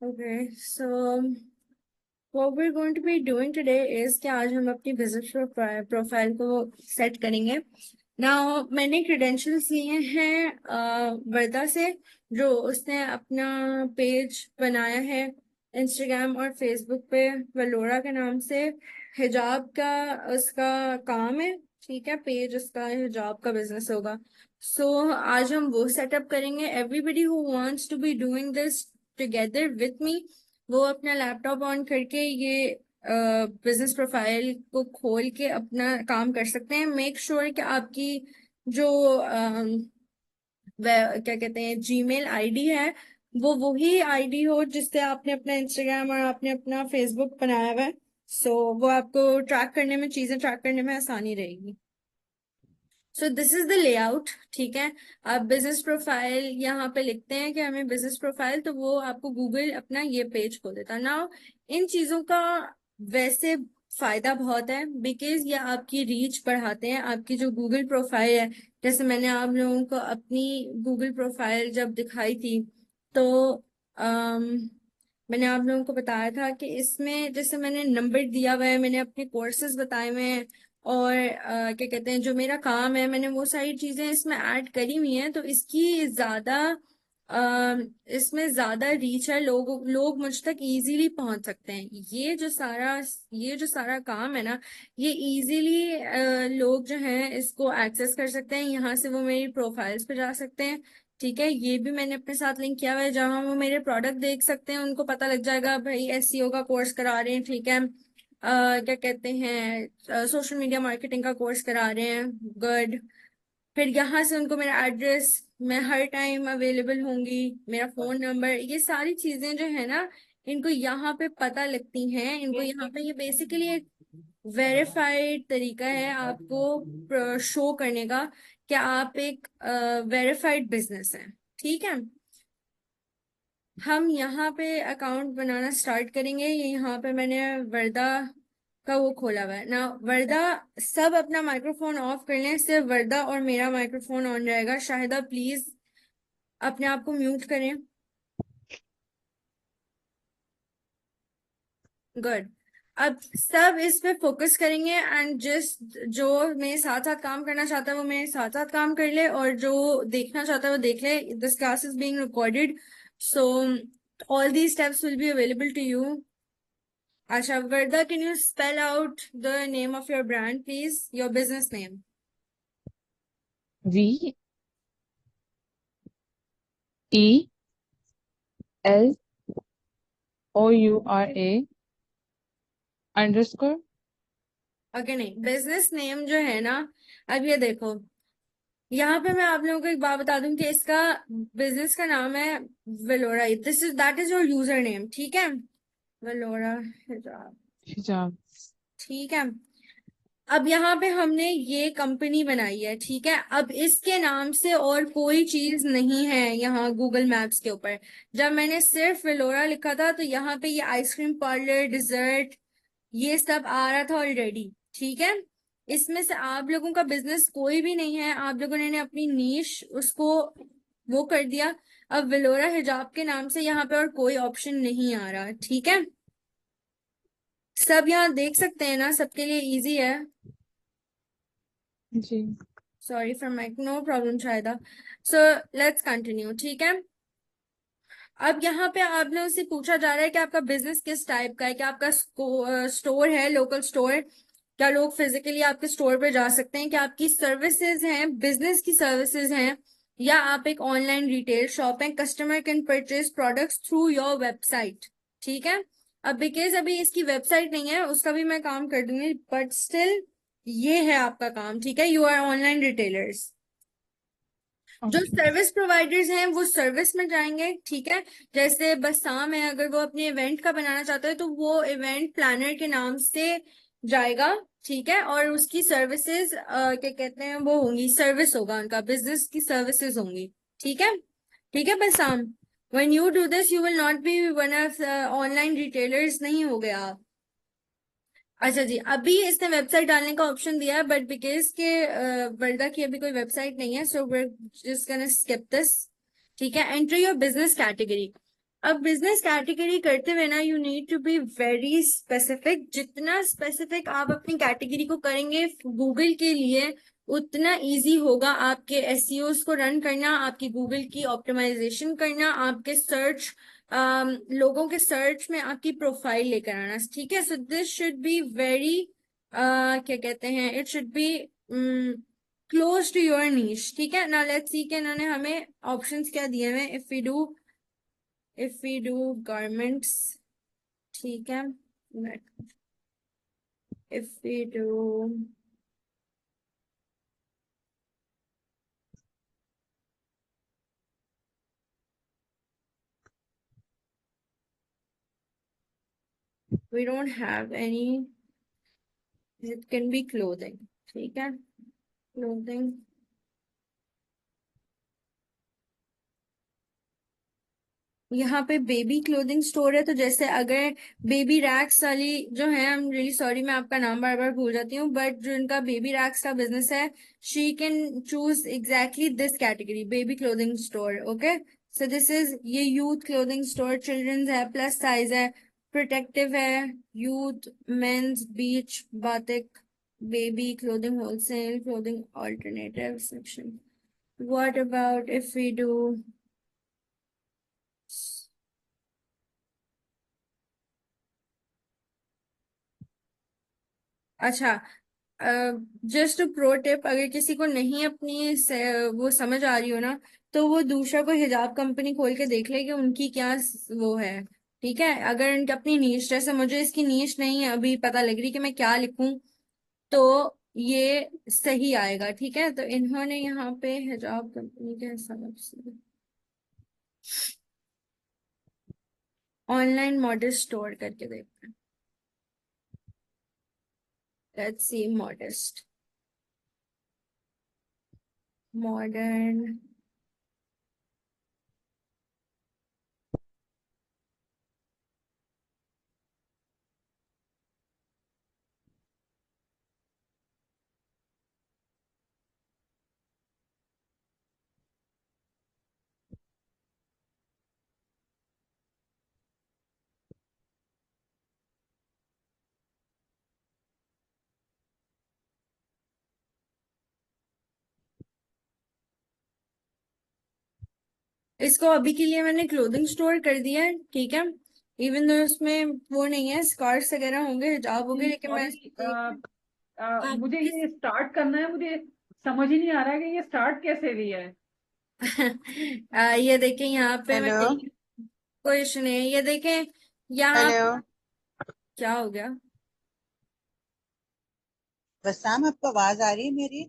Okay, so what we're going to be doing today is कि आज हम अपनी बिजनेस प्रोफाइल को सेट करेंगे। नाउ मैंने क्रेडेंशियल्स लिए हैं वर्दा से, जो उसने अपना पेज बनाया है इंस्टाग्राम और फेसबुक पे वलोरा के नाम से। हिजाब का उसका काम है, ठीक है, पेज उसका हिजाब का बिजनेस होगा। आज हम वो सेटअप करेंगे। Everybody who wants to be doing this together with me, वो अपना लैपटॉप ऑन करके ये बिजनेस प्रोफाइल को खोल के अपना काम कर सकते हैं। मेक श्योर कि आपकी जो क्या कहते हैं जीमेल आईडी है, वो वही आईडी हो जिससे आपने अपना इंस्टाग्राम और आपने अपना फेसबुक बनाया हुआ है। वो आपको ट्रैक करने में, चीजें ट्रैक करने में आसानी रहेगी। दिस इज द लेआउट, ठीक है। आप बिजनेस प्रोफाइल यहाँ पे लिखते हैं कि हमें बिजनेस प्रोफाइल, तो वो आपको गूगल अपना ये पेज खोल देता है। नाउ इन चीजों का वैसे फायदा बहुत है, बिकॉज ये आपकी रीच बढ़ाते हैं। आपकी जो गूगल प्रोफाइल है, जैसे मैंने आप लोगों को अपनी गूगल प्रोफाइल जब दिखाई थी, तो मैंने आप लोगों को बताया था कि इसमें जैसे मैंने नंबर दिया हुआ है, मैंने अपने कोर्सेज बताए हुए हैं, और क्या कहते हैं जो मेरा काम है, मैंने वो सारी चीजें इसमें ऐड करी हुई हैं। तो इसकी ज्यादा इसमें ज्यादा रीच है, लोग मुझ तक इजीली पहुंच सकते हैं। ये जो सारा काम है ना, ये इजीली लोग जो हैं इसको एक्सेस कर सकते हैं। यहाँ से वो मेरी प्रोफाइल्स पे जा सकते हैं, ठीक है। ये भी मैंने अपने साथ लिंक किया हुआ है, जहां वो मेरे प्रोडक्ट देख सकते हैं। उनको पता लग जाएगा भाई एसईओ का कोर्स करा रहे हैं, ठीक है। क्या कहते हैं सोशल मीडिया मार्केटिंग का कोर्स करा रहे हैं, गुड। फिर यहाँ से उनको मेरा एड्रेस, मैं हर टाइम अवेलेबल होंगी, मेरा फोन नंबर, ये सारी चीजें जो है ना, इनको यहाँ पे पता लगती हैं। इनको यहाँ पे ये बेसिकली एक वेरीफाइड तरीका है आपको शो करने का कि आप एक वेरीफाइड बिजनेस है, ठीक है। हम यहाँ पे अकाउंट बनाना स्टार्ट करेंगे। ये यहाँ पे मैंने वर्दा का वो खोला हुआ है ना। वर्दा, सब अपना माइक्रोफोन ऑफ कर लें, सिर्फ वर्दा और मेरा माइक्रोफोन ऑन रहेगा। शाहिदा प्लीज अपने आप को म्यूट करें। गुड। अब सब इस पे फोकस करेंगे, एंड जस्ट जो मेरे साथ साथ काम करना चाहता है वो मेरे साथ साथ काम कर ले, और जो देखना चाहता है वो देख ले। This class is being recorded, so all these steps will be available to you. Asha, Verda, can you spell out the name of your brand, please? Your business name. VELOURA_. Okay, नहीं, business name जो है ना, अब ये देखो, यहाँ पे मैं आप लोगों को एक बात बता दूं कि इसका बिजनेस का नाम है Velora. That is your user name, ठीक है। वेलोरा हिजाब, हिजाब। ठीक है। अब यहाँ पे हमने ये कंपनी बनाई है, ठीक है। अब इसके नाम से और कोई चीज नहीं है यहाँ गूगल मैप्स के ऊपर। जब मैंने सिर्फ वेलोरा लिखा था, तो यहाँ पे ये आइसक्रीम पार्लर, डिजर्ट, ये सब आ रहा था ऑलरेडी, ठीक है। इसमें से आप लोगों का बिजनेस कोई भी नहीं है, आप लोगों ने अपनी नीश उसको वो कर दिया। अब वेलोरा हिजाब के नाम से यहाँ पे और कोई ऑप्शन नहीं आ रहा, ठीक है। सब यहाँ देख सकते हैं ना, सबके लिए इजी है। जी। Sorry for mic, no problem Shayda. So let's continue, ठीक है। अब यहाँ पे आप लोगों से पूछा जा रहा है कि आपका बिजनेस किस टाइप का है, कि आपका स्टोर है, लोकल स्टोर, क्या लोग फिजिकली आपके स्टोर पे जा सकते हैं, क्या आपकी सर्विसेज हैं, बिजनेस की सर्विसेज हैं, या आप एक ऑनलाइन रिटेल शॉप है, customer can purchase products through your website, ठीक है। अब बिकॉज अभी इसकी वेबसाइट नहीं है, उसका भी मैं काम कर दूंगी, बट स्टिल ये है आपका काम, ठीक है। You are online retailers. जो सर्विस प्रोवाइडर्स हैं वो सर्विस में जाएंगे, ठीक है। जैसे बसाम है, अगर वो अपने इवेंट का बनाना चाहता है, तो वो इवेंट प्लानर के नाम से जाएगा, ठीक है। और उसकी सर्विसेज क्या कहते हैं वो होंगी, सर्विस होगा उनका, बिजनेस की सर्विसेज होंगी, ठीक है। ठीक है Bassam, when you do this you will not be one of online retailers, नहीं हो गया आप। अच्छा जी, अभी इसने वेबसाइट डालने का ऑप्शन दिया है, बट बिकॉज के वर्ल्डा की अभी कोई वेबसाइट नहीं है, so we just gonna skip this, ठीक है, एंटर योर बिजनेस कैटेगरी। अब बिजनेस कैटेगरी करते हुए ना you need to be very specific. जितना स्पेसिफिक आप अपनी कैटेगरी को करेंगे गूगल के लिए, उतना इजी होगा आपके एसईओस को रन करना, आपकी गूगल की ऑप्टिमाइजेशन करना, आपके सर्च लोगों के सर्च में आपकी प्रोफाइल लेकर आना। ठीक है, so this should be very क्या कहते हैं, it should be close to your niche. ठीक है ना, लेट्स सी कि इन्होंने हमें ऑप्शंस क्या दिए हुए। इफ वी डू गारमेंट्स, ठीक है, if we do we don't have any, it can be clothing. ठीक है, क्लोथिंग। यहाँ पे बेबी क्लोथिंग स्टोर है, तो जैसे अगर बेबी रैक्स वाली जो है, आई एम रियली सॉरी मैं आपका नाम बार बार भूल जाती हूँ, बट जो इनका बेबी रैक्स का बिजनेस है, she can choose exactly this category, baby clothing store. Okay, so this is ये यूथ क्लोथिंग स्टोर, चिल्ड्रंस है, प्लस साइज है, प्रोटेक्टिव है, youth, men's, beach, batik, baby clothing, wholesale clothing, alternative section. What about if we do, अच्छा, just pro tip, अगर किसी को नहीं अपनी वो समझ आ रही हो ना, तो वो दूसरा कोई हिजाब कंपनी खोल के देख ले कि उनकी क्या वो है। ठीक है, अगर उनकी अपनी नीश, जैसे मुझे इसकी नीश नहीं है अभी पता लग रही कि मैं क्या लिखूं, तो ये सही आएगा। ठीक है, तो इन्होंने यहाँ पे हिजाब कंपनी के हिसाब से ऑनलाइन मॉडल स्टोर करके देखते हैं। Let's see, modest, modern. इसको अभी के लिए मैंने क्लोथिंग स्टोर कर दिया है। ठीक है, इवन दो उसमें वो नहीं है, स्कार्ट्स वगैरह होंगे, हिजाब होंगे, लेकिन मैं सॉरी, इसको देख आप मुझे किस ये स्टार्ट करना है। मुझे समझ ही नहीं आ रहा है कि ये स्टार्ट कैसे भी है। ये देखें यहाँ पे मैं हेलो। देख, कोई इशू नहीं है, ये देखें यहाँ। हेलो। क्या हो गया? बसम, आपको आवाज आ रही है मेरी?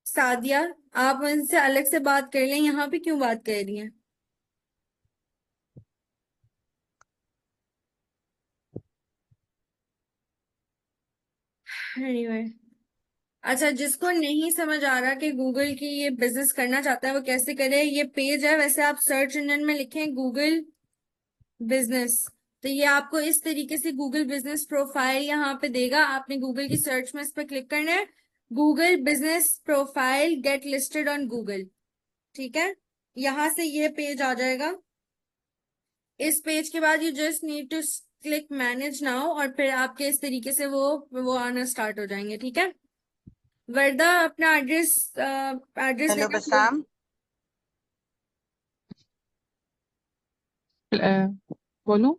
सादिया, आप उनसे अलग से बात कर लें, यहाँ पे क्यों बात कर रही हैं? एनीवे, अच्छा, जिसको नहीं समझ आ रहा कि गूगल की ये बिजनेस करना चाहता है वो कैसे करे, ये पेज है, वैसे आप सर्च इंजन में लिखें गूगल बिजनेस, तो ये आपको इस तरीके से गूगल बिजनेस प्रोफाइल यहाँ पे देगा। आपने गूगल की सर्च में इस पर क्लिक करना है, Google business profile get listed on Google. ठीक है, यहाँ से ये पेज आ जाएगा। इस पेज के बाद you just need to click manage now, और फिर आपके इस तरीके से वो आना स्टार्ट हो जाएंगे। ठीक है, वर्दा अपना एड्रेस एड्रेस हेलो देना प्लीज। बसम। बोलूं?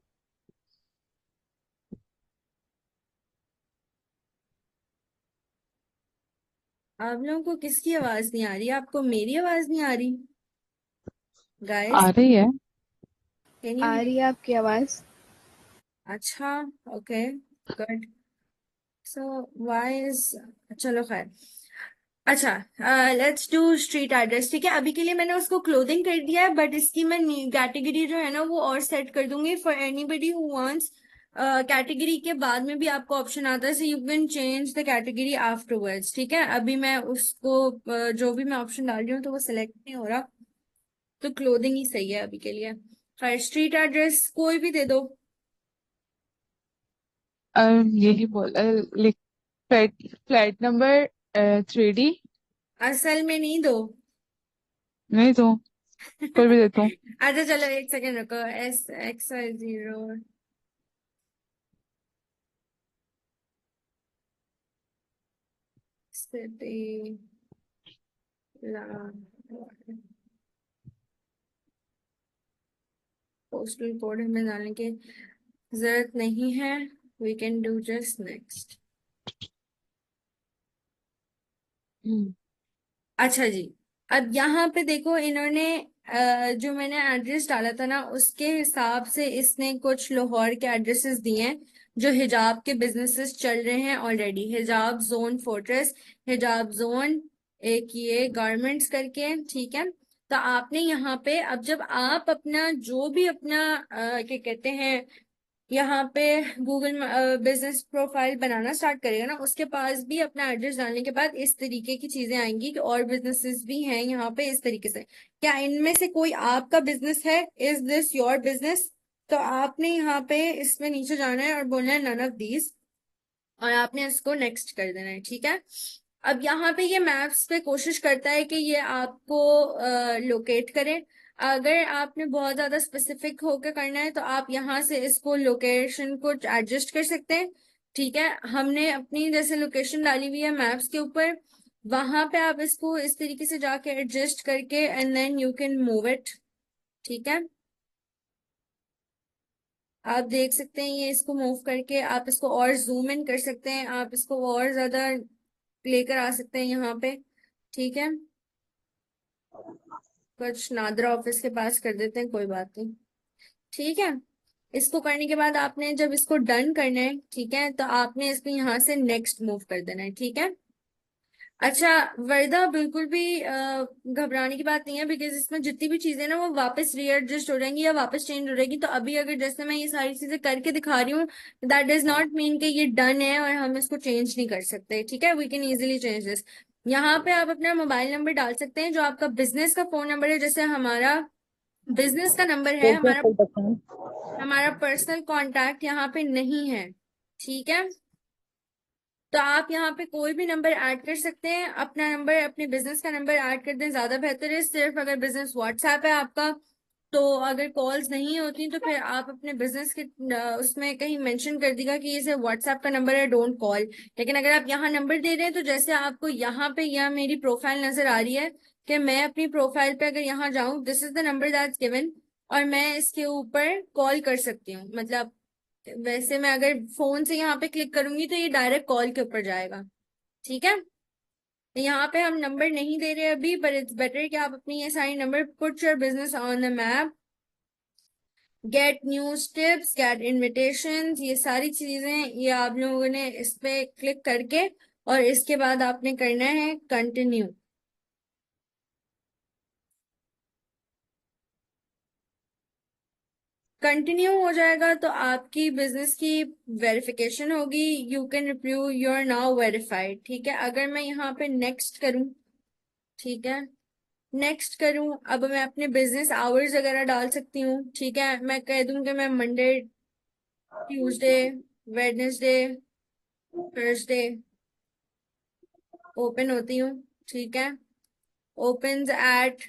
आप लोगों को किसकी आवाज नहीं आ रही? आपको मेरी आवाज नहीं आ रही आ गाइस? रही है। Can you uh hear? रही है आपकी आवाज। अच्छा, okay, good. So why is, चलो खैर। अच्छा, लेट्स डू स्ट्रीट एड्रेस। ठीक है, अभी के लिए मैंने उसको क्लोथिंग कर दिया है, बट इसकी मैं कैटेगरी जो है ना वो और सेट कर दूंगी for anybody who wants. Category के बाद में भी आपको ऑप्शन आता है, so you can change the category afterwards. ठीक है, अभी मैं उसको जो भी मैं ऑप्शन डाल रही हूँ तो वो सिलेक्ट नहीं हो रहा, तो क्लोथिंग ही सही है अभी के लिए। खैर, स्ट्रीट एड्रेस कोई भी दे दो। यही बोल लिख, फ्लैट फ्लैट नंबर 3D, असल में नहीं दो। नहीं तो फिर भी देता हूँ। अच्छा चलो एक सेकंड रुको, XY0 सिटी पोस्टल कोड हमें डालने की जरूरत नहीं है। We can do just next. Hmm. अच्छा जी, अब यहाँ पे देखो इन्होंने जो मैंने एड्रेस डाला था ना उसके हिसाब से इसने कुछ लाहौर के एड्रेसेस दिए हैं जो हिजाब के बिजनेसेस चल रहे हैं ऑलरेडी। हिजाब जोन फोर्ट्रेस, हिजाब जोन, एक ये गारमेंट्स करके, ठीक है। तो आपने यहाँ पे अब जब आप अपना जो भी अपना क्या कहते हैं यहाँ पे गूगल बिजनेस प्रोफाइल बनाना स्टार्ट करेगा ना, उसके पास भी अपना एड्रेस डालने के बाद इस तरीके की चीजें आएंगी कि और बिजनेसेस भी हैं यहाँ पे इस तरीके से। क्या इनमें से कोई आपका बिजनेस है? Is this your business? तो आपने यहाँ पे इसमें नीचे जाना है और बोलना है नन ऑफ दीज, और आपने इसको नेक्स्ट कर देना है, ठीक है। अब यहाँ पे ये मैप्स पे कोशिश करता है कि ये आपको लोकेट करे। अगर आपने बहुत ज्यादा स्पेसिफिक होकर करना है तो आप यहाँ से इसको लोकेशन को एडजस्ट कर सकते हैं, ठीक है। हमने अपनी जैसे लोकेशन डाली हुई है मैप्स के ऊपर, वहां पे आप इसको इस तरीके से जाके एडजस्ट करके and then you can move it, ठीक है। आप देख सकते हैं ये इसको मूव करके आप इसको और जूम इन कर सकते हैं, आप इसको और ज्यादा लेकर आ सकते हैं यहाँ पे, ठीक है। कुछ नादरा ऑफिस के पास कर देते हैं, कोई बात नहीं, ठीक है। इसको करने के बाद आपने जब इसको डन करना है, ठीक है, तो आपने इसको यहाँ से नेक्स्ट मूव कर देना है, ठीक है। अच्छा वर्दा, बिल्कुल भी घबराने की बात नहीं है, बिकॉज इसमें जितनी भी चीजें ना वो वापस रीएडजस्ट हो जाएंगी या वापस चेंज हो जाएगी। तो अभी अगर जैसे मैं ये सारी चीजें करके दिखा रही हूँ, दैट डज नॉट मीन कि ये डन है और हम इसको चेंज नहीं कर सकते, ठीक है। We can easily change this. यहाँ पे आप अपना मोबाइल नंबर डाल सकते हैं जो आपका बिजनेस का फोन नंबर है। जैसे हमारा बिजनेस का नंबर है, हमारा हमारा पर्सनल कांटेक्ट यहाँ पे नहीं है, ठीक है। तो आप यहाँ पे कोई भी नंबर ऐड कर सकते हैं, अपना नंबर अपने बिजनेस का नंबर ऐड कर दें, ज्यादा बेहतर है। सिर्फ अगर बिजनेस व्हाट्सएप है आपका तो अगर कॉल्स नहीं होती तो फिर आप अपने बिजनेस के उसमें कहीं मेंशन कर दीजिएगा कि ये सिर्फ व्हाट्सएप का नंबर है, डोंट कॉल। लेकिन अगर आप यहाँ नंबर दे रहे हैं तो जैसे आपको यहाँ पे यह मेरी प्रोफाइल नजर आ रही है कि मैं अपनी प्रोफाइल पे अगर यहाँ जाऊं, this is the number that's given, और मैं इसके ऊपर कॉल कर सकती हूँ। मतलब वैसे मैं अगर फोन से यहाँ पे क्लिक करूंगी तो ये डायरेक्ट कॉल के ऊपर जाएगा, ठीक है। तो यहाँ पे हम नंबर नहीं दे रहे अभी, बट इट्स बेटर कि आप अपनी ये सारी number put your business on the map, get news tips, get invitations, ये सारी चीजें ये आप लोगों ने इस पे क्लिक करके और इसके बाद आपने करना है कंटिन्यू। कंटिन्यू हो जाएगा तो आपकी बिजनेस की वेरिफिकेशन होगी, you can review your now verified, ठीक है। अगर मैं यहाँ पे नेक्स्ट करूँ, ठीक है, नेक्स्ट करूं, अब मैं अपने बिजनेस आवर्स वगैरह डाल सकती हूँ, ठीक है। मैं कह दूं कि मैं Monday, Tuesday, Wednesday, Thursday open होती हूँ, ठीक है। ओपन्स एट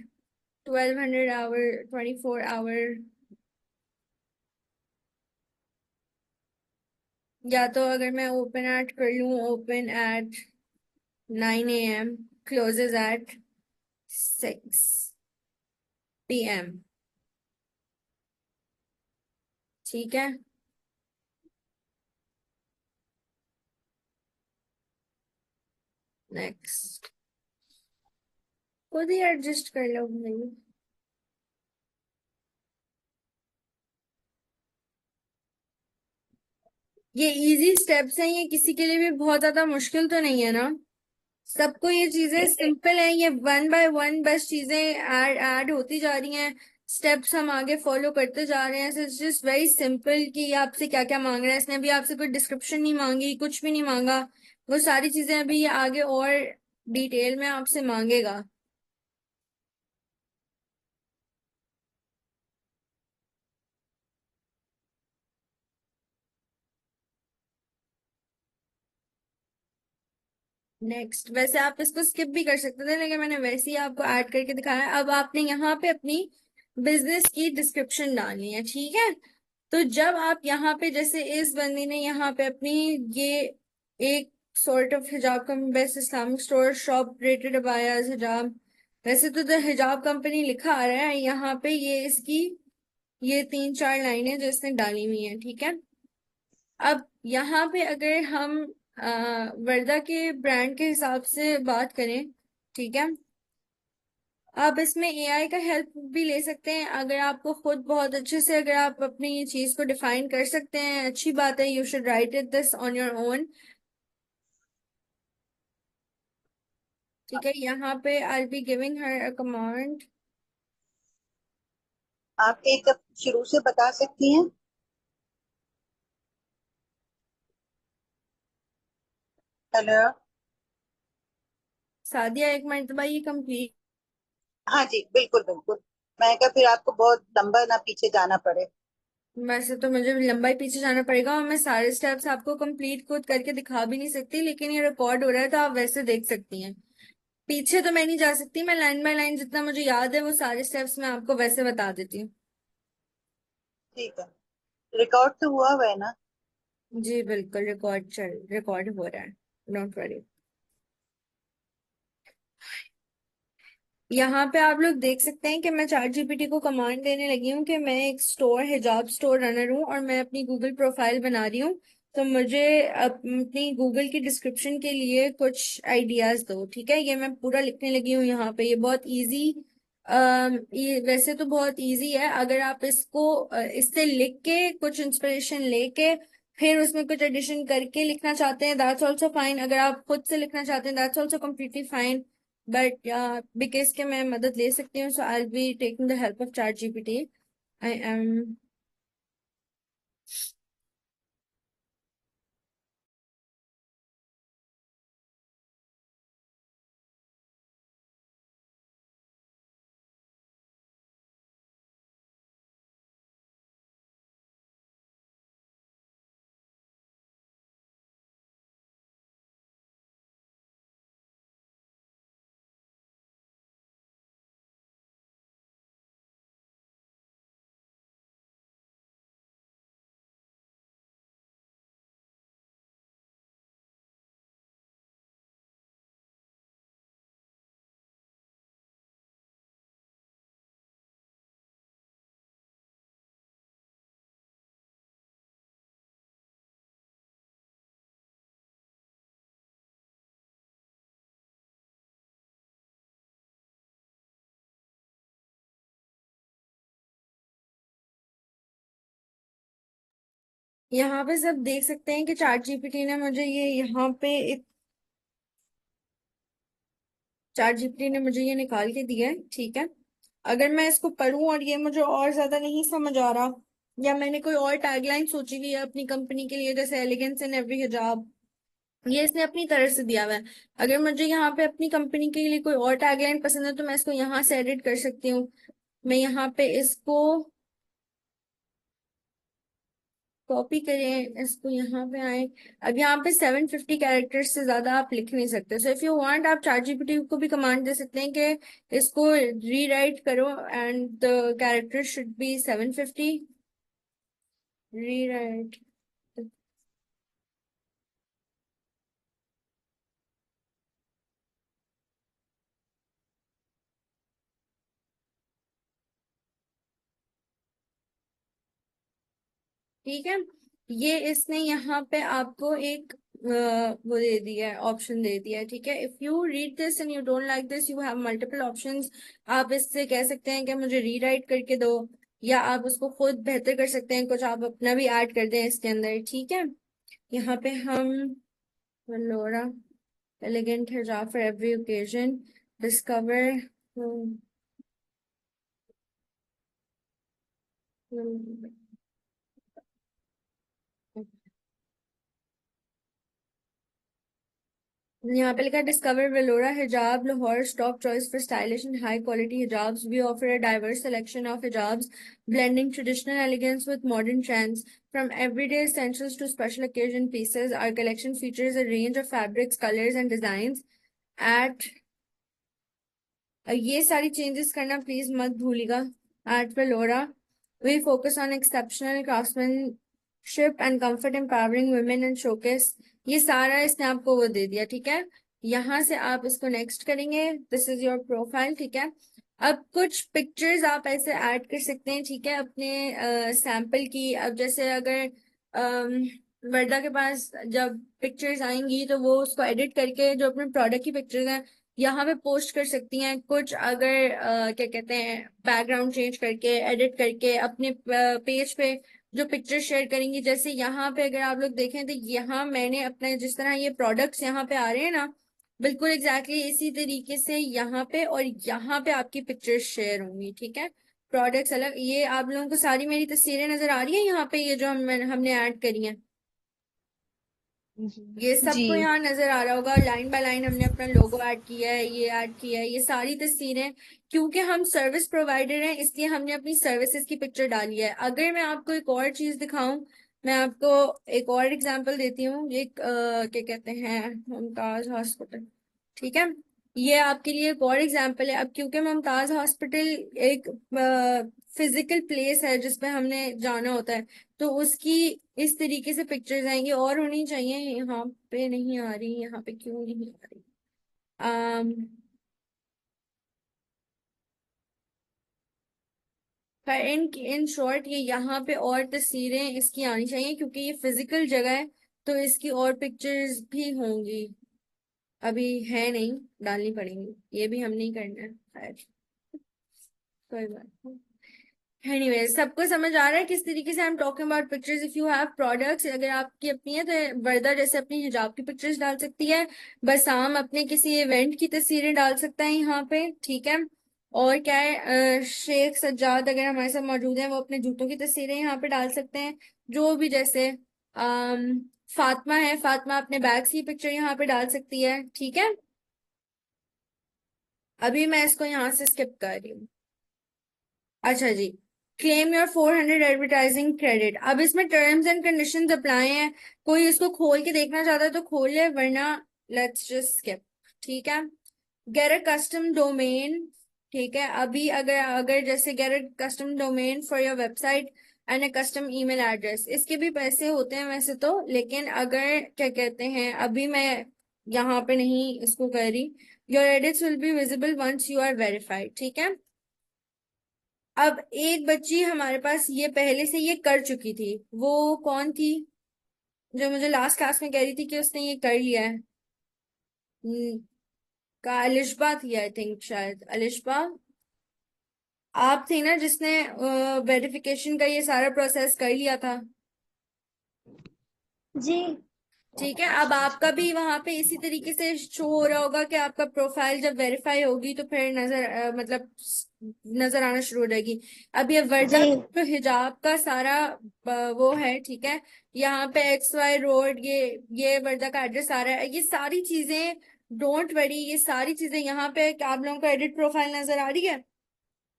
1200 आवर, 24 आवर, या तो अगर मैं ओपन एट कर लूँ, open at 9 AM, closes at 6 PM, ठीक है। नेक्स्ट, खुद ही एडजस्ट कर लो भाई। ये इजी स्टेप्स हैं, ये किसी के लिए भी बहुत ज्यादा मुश्किल तो नहीं है ना। सबको ये चीजें सिंपल है, ये वन बाय वन बस चीजें ऐड ऐड होती जा रही हैं, स्टेप्स हम आगे फॉलो करते जा रहे हैं। इट्स जस्ट वेरी सिंपल कि ये आपसे क्या क्या मांग रहा है। इसने अभी आपसे कोई डिस्क्रिप्शन नहीं मांगी, कुछ भी नहीं मांगा, वो सारी चीजें अभी ये आगे और डिटेल में आपसे मांगेगा। नेक्स्ट, वैसे आप इसको स्किप भी कर सकते थे लेकिन मैंने वैसे ही आपको ऐड करके दिखाया। अब आपने यहाँ पे अपनी बिजनेस की डिस्क्रिप्शन डालनी है, ठीक है। तो जब आप यहाँ पे, जैसे इस बंदी ने यहाँ पे अपनी ये एक सॉर्ट ऑफ हिजाब का best Islamic store shop rated abayas hijab, वैसे तो द हिजाब कंपनी लिखा आ रहा है यहाँ पे, ये इसकी ये 3-4 लाइनें जो इसने डाली हुई हैं, ठीक है। अब यहाँ पे अगर हम वर्दा के ब्रांड के हिसाब से बात करें, ठीक है, आप इसमें एआई का हेल्प भी ले सकते हैं। अगर आपको खुद बहुत अच्छे से, अगर आप अपनी ये चीज को डिफाइन कर सकते हैं, अच्छी बात है, you should write it this on your own, ठीक है। यहाँ पे I be giving her a command. आप एक शुरू से बता सकती हैं? हेलो। सादिया, एक मरतबा ये कंप्लीट। हाँ जी, बिल्कुल बिल्कुल। मैं क्या, फिर आपको बहुत लंबा ना पीछे जाना पड़े। वैसे तो मुझे लंबाई पीछे जाना पड़ेगा और मैं सारे स्टेप्स आपको कंप्लीट खुद करके दिखा भी नहीं सकती, लेकिन ये रिकॉर्ड हो रहा है तो आप वैसे देख सकती हैं। पीछे तो मैं नहीं जा सकती, मैं लाइन बाय लाइन जितना मुझे याद है वो सारे स्टेप्स मैं आपको वैसे बता देती हूँ। ठीक है। रिकॉर्ड तो हुआ है ना? जी बिल्कुल, रिकॉर्ड हो रहा है, डोंट वरी। यहाँ पे आप लोग देख सकते हैं कि मैं चैट जीपीटी को कमांड देने लगी हूँ कि मैं एक स्टोर, हिजाब स्टोर रनर हूँ और मैं अपनी गूगल प्रोफाइल बना रही हूँ। तो मुझे अपनी गूगल की डिस्क्रिप्शन के लिए कुछ आइडियाज दो, ठीक है। ये मैं पूरा लिखने लगी हूँ यहाँ पे, ये बहुत इजी, ये वैसे तो बहुत इजी है। अगर आप इसको इससे लिख के कुछ इंस्पिरेशन लेके फिर उसमें कुछ एडिशन करके लिखना चाहते हैं, दैट्स ऑल्सो फाइन। अगर आप खुद से लिखना चाहते हैं, that's also completely fine. But because के मैं मदद ले सकती हूँ, so I be taking the help of chat GPT. I am, यहाँ पे सब देख सकते हैं कि चैट जीपीटी ने मुझे ये यहाँ पे चैट जीपीटी ने मुझे ये निकाल के दिया है, ठीक है। अगर मैं इसको पढूं और ये मुझे और ज्यादा नहीं समझ आ रहा, या मैंने कोई और टैगलाइन सोची हुई है अपनी कंपनी के लिए, जैसे एलिगेंस इन एवरी हिजाब, ये इसने अपनी तरफ से दिया हुआ है। अगर मुझे यहाँ पे अपनी कंपनी के लिए कोई और टैगलाइन पसंद है तो मैं इसको यहाँ से एडिट कर सकती हूँ। मैं यहाँ पे इसको कॉपी करें, इसको यहाँ पे आए। अब यहाँ पे 750 कैरेक्टर्स से ज्यादा आप लिख नहीं सकते, सो इफ यू वांट आप चैट जीपीटी को भी कमांड दे सकते हैं कि इसको रीराइट करो and the character should be 750। Rewrite, ठीक है। ये इसने यहाँ पे आपको एक वो दे दिया है, ऑप्शन दे दिया है, ठीक है। If you read this and you don't like this, you have multiple options. आप इससे कह सकते हैं कि मुझे रीराइट करके दो, या आप उसको खुद बेहतर कर सकते हैं, कुछ आप अपना भी ऐड कर दें इसके अंदर, ठीक है। यहाँ पे हम Lora elegant hijab for every occasion, discover, यहाँ पे लिखा discover Velora hijab Lahore top choice for stylish and high quality hijabs we offer a diverse selection of hijabs blending traditional elegance with modern trends from everyday essentials to special occasion pieces. Our collection features a range of fabrics, colors and designs at ये सारी changes करना please मत भूलिएगा। At Velora we focus on exceptional craftsmanship and comfort empowering women and showcase. ये सारा इसने आपको वो दे दिया, ठीक है। यहाँ से आप इसको नेक्स्ट करेंगे, दिस इज योर प्रोफाइल, ठीक है। अब कुछ पिक्चर्स आप ऐसे ऐड कर सकते हैं, ठीक है, अपने सैंपल की। अब जैसे अगर वर्दा के पास जब पिक्चर्स आएंगी तो वो उसको एडिट करके जो अपने प्रोडक्ट की पिक्चर्स हैं यहाँ पे पोस्ट कर सकती हैं। कुछ अगर क्या कहते हैं बैकग्राउंड चेंज करके एडिट करके अपने पेज पे जो पिक्चर शेयर करेंगी। जैसे यहाँ पे अगर आप लोग देखें तो यहाँ मैंने अपने जिस तरह ये प्रोडक्ट्स यहाँ पे आ रहे हैं ना, बिल्कुल एग्जैक्टली इसी तरीके से यहाँ पे और यहाँ पे आपकी पिक्चर्स शेयर होंगी, ठीक है। प्रोडक्ट्स अलग, ये आप लोगों को सारी मेरी तस्वीरें नजर आ रही है यहाँ पे, ये जो हमने ऐड करी है, ये जी। सबको यहाँ नजर आ रहा होगा। लाइन बाय लाइन हमने अपना लोगो ऐड किया है, ये ऐड किया है, ये सारी तस्वीरें। क्योंकि हम सर्विस प्रोवाइडर हैं इसलिए हमने अपनी सर्विसेज की पिक्चर डाली है। अगर मैं आपको एक और चीज दिखाऊं, मैं आपको एक और एग्जांपल देती हूँ। एक क्या कहते हैं मुमताज हॉस्पिटल, ठीक है। ये आपके लिए एक और एग्जांपल है। अब क्योंकि मुमताज हॉस्पिटल एक फिजिकल प्लेस है जिसपे हमने जाना होता है, तो उसकी इस तरीके से पिक्चर्स आएंगी और होनी चाहिए। यहाँ पे नहीं आ रही, यहाँ पे क्यों नहीं आ रही? um, इन शॉर्ट ये यहाँ पे और तस्वीरें इसकी आनी चाहिए क्योंकि ये फिजिकल जगह है, तो इसकी और पिक्चर्स भी होंगी। अभी है नहीं, डालनी पड़ेंगी, ये भी हम नहीं करना है, खैर कोई बात नहीं। एनीवे, सबको समझ आ रहा है किस तरीके से हम talking about pictures. If you have products, अगर आपकी अपनी है तो वर्दा जैसे अपनी हिजाब की पिक्चर्स डाल सकती है, बसाम अपने किसी इवेंट की तस्वीरें डाल सकता है यहाँ पे, ठीक है। और क्या है, शेख सज्जाद अगर हमारे साथ मौजूद है वो अपने जूतों की तस्वीरें यहाँ पे डाल सकते हैं। जो भी जैसे फातिमा है, फातिमा अपने बैग्स की पिक्चर यहाँ पे डाल सकती है, ठीक है। अभी मैं इसको यहाँ से स्किप कर रही हूँ। अच्छा जी, क्लेम योर 400 एडवर्टाइजिंग क्रेडिट। अब इसमें टर्म्स एंड कंडीशंस अप्लाई हैं। कोई इसको खोल के देखना चाहता है तो खोल ले, वरना लेट्स जस्ट स्किप, ठीक है। गेट अ कस्टम डोमेन, ठीक है। अभी अगर अगर जैसे get a custom domain for your website and a custom email address, इसके भी पैसे होते हैं वैसे तो, लेकिन अगर क्या कहते हैं अभी मैं यहाँ पे नहीं इसको कर रही। Your edits will be visible once you are verified, ठीक है। अब एक बच्ची हमारे पास ये पहले से ये कर चुकी थी, वो कौन थी? जो मुझे लास्ट क्लास में कह रही थी कि उसने ये कर लिया है। का अलिशबा थी, आई थिंक, शायद अलिशबा आप थी ना जिसने वेरिफिकेशन का ये सारा प्रोसेस कर लिया था। जी। ठीक है, अब आपका भी वहां पे इसी तरीके से शो हो रहा होगा कि आपका प्रोफाइल जब वेरीफाई होगी तो फिर मतलब नजर आना शुरू हो जाएगी। अब ये वर्दा जी। जो हिजाब का सारा वो है, ठीक है। यहाँ पे XY रोड, ये वर्दा का एड्रेस आ रहा है, ये सारी चीजें डोंट वरी, ये सारी चीजें यहाँ पे आप लोगों को एडिट प्रोफाइल नजर आ रही है,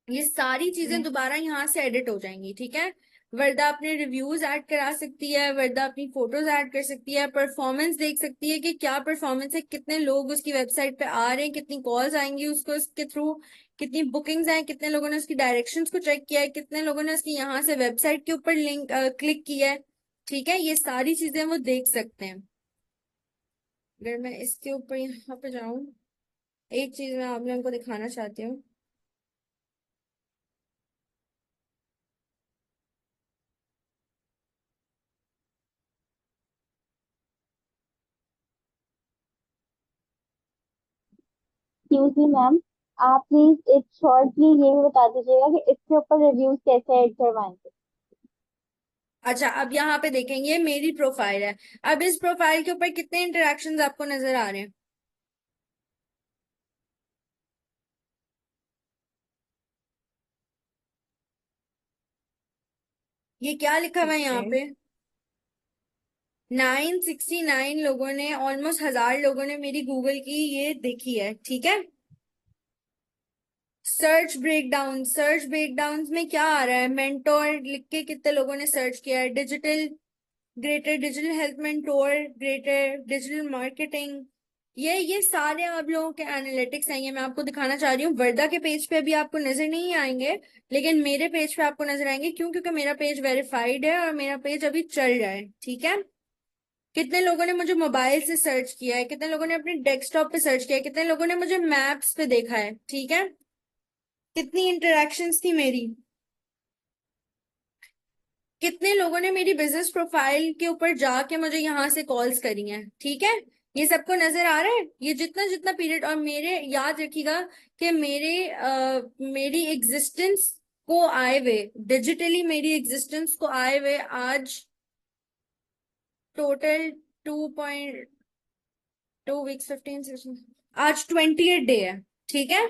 ये सारी चीजें दोबारा यहाँ से एडिट हो जाएंगी, ठीक है। वर्दा अपने रिव्यूज ऐड करा सकती है, वर्दा अपनी फोटोज ऐड कर सकती है, परफॉर्मेंस देख सकती है कि क्या परफॉर्मेंस है, कितने लोग उसकी वेबसाइट पे आ रहे हैं, कितनी कॉल्स आएंगी उसको उसके थ्रू, कितनी बुकिंग्स आए, कितने लोगों ने उसकी डायरेक्शंस को चेक किया है, कितने लोगों ने उसकी यहाँ से वेबसाइट के ऊपर लिंक क्लिक किया है, ठीक है। ये सारी चीजें वो देख सकते हैं। अगर मैं इसके ऊपर यहाँ पे जाऊं, एक चीज मैं आप लोगों को दिखाना चाहती हूँ। एक्सक्यूज मी मैम, आप प्लीज एक शॉर्टली ये भी बता दीजिएगा कि इसके ऊपर रिव्यूज कैसे ऐड करवाएंगे। अच्छा, अब यहाँ पे देखेंगे मेरी प्रोफाइल है। अब इस प्रोफाइल के ऊपर कितने इंटरेक्शंस आपको नजर आ रहे हैं? ये क्या लिखा हुआ है यहाँ ओके। पे? 969 लोगों ने, ऑलमोस्ट 1000 लोगों ने मेरी गूगल की ये देखी है, ठीक है। सर्च ब्रेकडाउन में क्या आ रहा है, मेंटोर लिख के कितने लोगों ने सर्च किया है, digital greater digital health mentor, greater digital marketing, ये सारे आप लोगों के एनालिटिक्स हैं। ये मैं आपको दिखाना चाह रही हूँ। वर्दा के पेज पे अभी आपको नजर नहीं आएंगे, लेकिन मेरे पेज पे आपको नजर आएंगे। क्यों? क्योंकि मेरा पेज वेरीफाइड है और मेरा पेज अभी चल रहा है, ठीक है। कितने लोगों ने मुझे मोबाइल से सर्च किया है, कितने लोगों ने अपने डेस्कटॉप पे सर्च किया है, कितने लोगों ने मुझे मैप्स पे देखा है, ठीक है। कितनी इंटरेक्शंस थी मेरी, कितने लोगों ने मेरी बिजनेस प्रोफाइल के ऊपर जाके मुझे यहाँ से कॉल्स करी हैं, ठीक है। ये सबको नजर आ रहा है, ये जितना जितना पीरियड। और मेरे याद रखिएगा कि मेरी एग्जिस्टेंस को आए हुए, डिजिटली मेरी एग्जिस्टेंस को आए हुए आज टोटल 2.2 वीक्स 15 आज 28 डे है, ठीक है।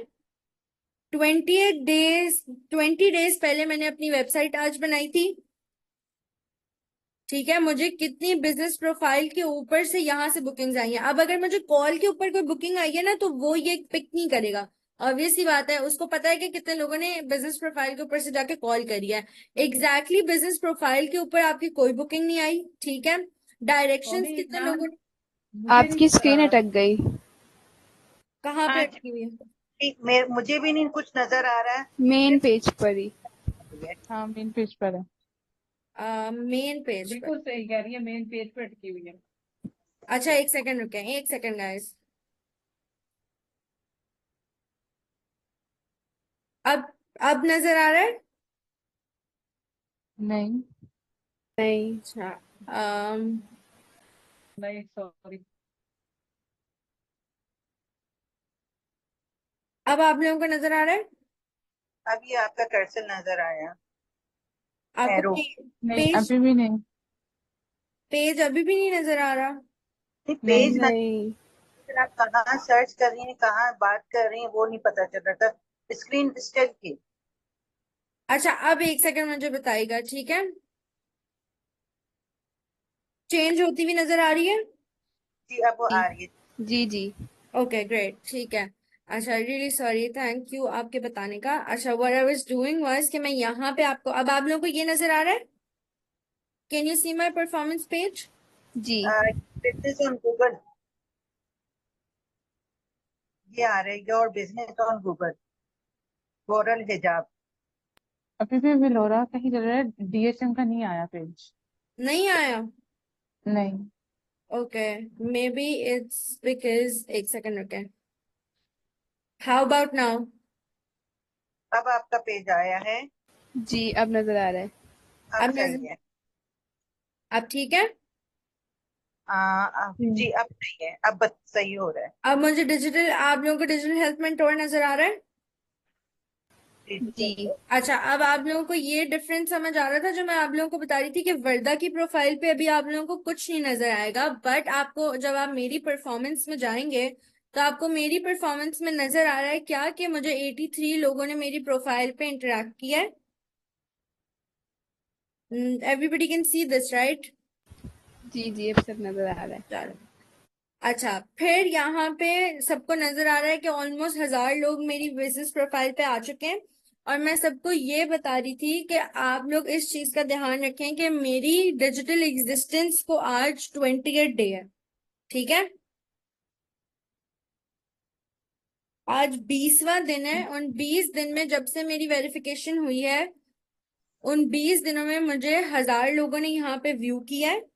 28 डेज 20 डेज पहले मैंने अपनी वेबसाइट आज बनाई थी, ठीक है। मुझे कितनी बिजनेस प्रोफाइल के ऊपर से यहाँ से बुकिंग्स आई हैं। अब अगर मुझे कॉल के ऊपर कोई बुकिंग आई है ना, तो वो ये पिक नहीं करेगा। ऑब्वियस सी बात है, उसको पता है कि कितने लोगों ने बिजनेस प्रोफाइल के ऊपर से जाके कॉल करी है। एग्जैक्टली बिजनेस प्रोफाइल के ऊपर आपकी कोई बुकिंग नहीं आई, ठीक है। डायरेक्शंस सॉरी कितने मैम, लोगों ने, मुझे नहीं आपकी स्क्रीन अटक गई। कहाँ पे आज अटकी हुई है? मुझे भी नहीं कुछ नजर आ रहा है। मेन पेज पर ही। ये हाँ, मेन पेज पर है। मेन पेज पर। बिल्कुल सही कह रही है, मेन पेज पे अटकी हुई है। अच्छा, एक सेकंड रुके, एक सेकंड गाइस। अब अब नजर आ रहा है? नहीं। नहीं। अच्छा, नहीं सॉरी। अब आप लोगों को नजर आ रहा है? अब ये आपका कर्सर नजर आया, आपको एरो। नहीं, पेज अभी भी नहीं। पेज अभी भी नहीं नजर आ रहा? नहीं, नहीं। पेज नजर, नहीं। आप कहाँ सर्च कर रही हैं, कहाँ बात कर रही हैं, वो नहीं पता चल रहा था। स्क्रीन स्टिल की। अच्छा, अब एक सेकंड मुझे बताइएगा, ठीक है। चेंज होती हुई नजर आ रही है? जी, अब वो आ रही है। जी जी। ओके ग्रेट, ठीक है। अच्छा, रियली सॉरी, थैंक यू आपके बताने का। अच्छा, what I was doing was कि मैं यहाँ पे आपको, अब आप लोगों को ये नजर आ रहा है? Can you see my performance page? जी। बिजनेस ऑन गूगल, ये आ रही है, और बिजनेस ऑन गूगल, कोरल हिजाब। अभी भी विलोरा कहीं चल रहा है, डीएचएम का नहीं आया पेज। नहीं आया? नहीं। Okay, may be it's because, एक सेकंड रुके। How about now? अब आपका पेज आया है। जी अब नजर आ रहा है। अब अब सही नजर, है। अब ठीक है। जी, अब सही है, अब सही हो रहा है। अब मुझे डिजिटल, आप लोगों को डिजिटल हेल्थ मेंटोर नजर आ रहा है? जी जी। अच्छा, अब आप लोगों को ये डिफरेंस समझ आ रहा था जो मैं आप लोगों को बता रही थी कि वर्दा की प्रोफाइल पे अभी आप लोगों को कुछ नहीं नजर आएगा, बट आपको जब आप मेरी परफॉर्मेंस में जाएंगे तो आपको मेरी परफॉर्मेंस में नजर आ रहा है क्या, कि मुझे 83 लोगों ने मेरी प्रोफाइल पे इंटरेक्ट किया है। Everybody can see this, right? जी जी अब सब नजर आ रहा है। चलो, अच्छा, फिर यहाँ पे सबको नजर आ रहा है कि ऑलमोस्ट 1000 लोग मेरी बिजनेस प्रोफाइल पे आ चुके हैं। और मैं सबको ये बता रही थी कि आप लोग इस चीज का ध्यान रखें कि मेरी डिजिटल एग्जिस्टेंस को आज 28 डे है, ठीक है। आज 20वां दिन है। उन 20 दिन में जब से मेरी वेरिफिकेशन हुई है, उन 20 दिनों में मुझे 1000 लोगों ने यहाँ पे व्यू किया है।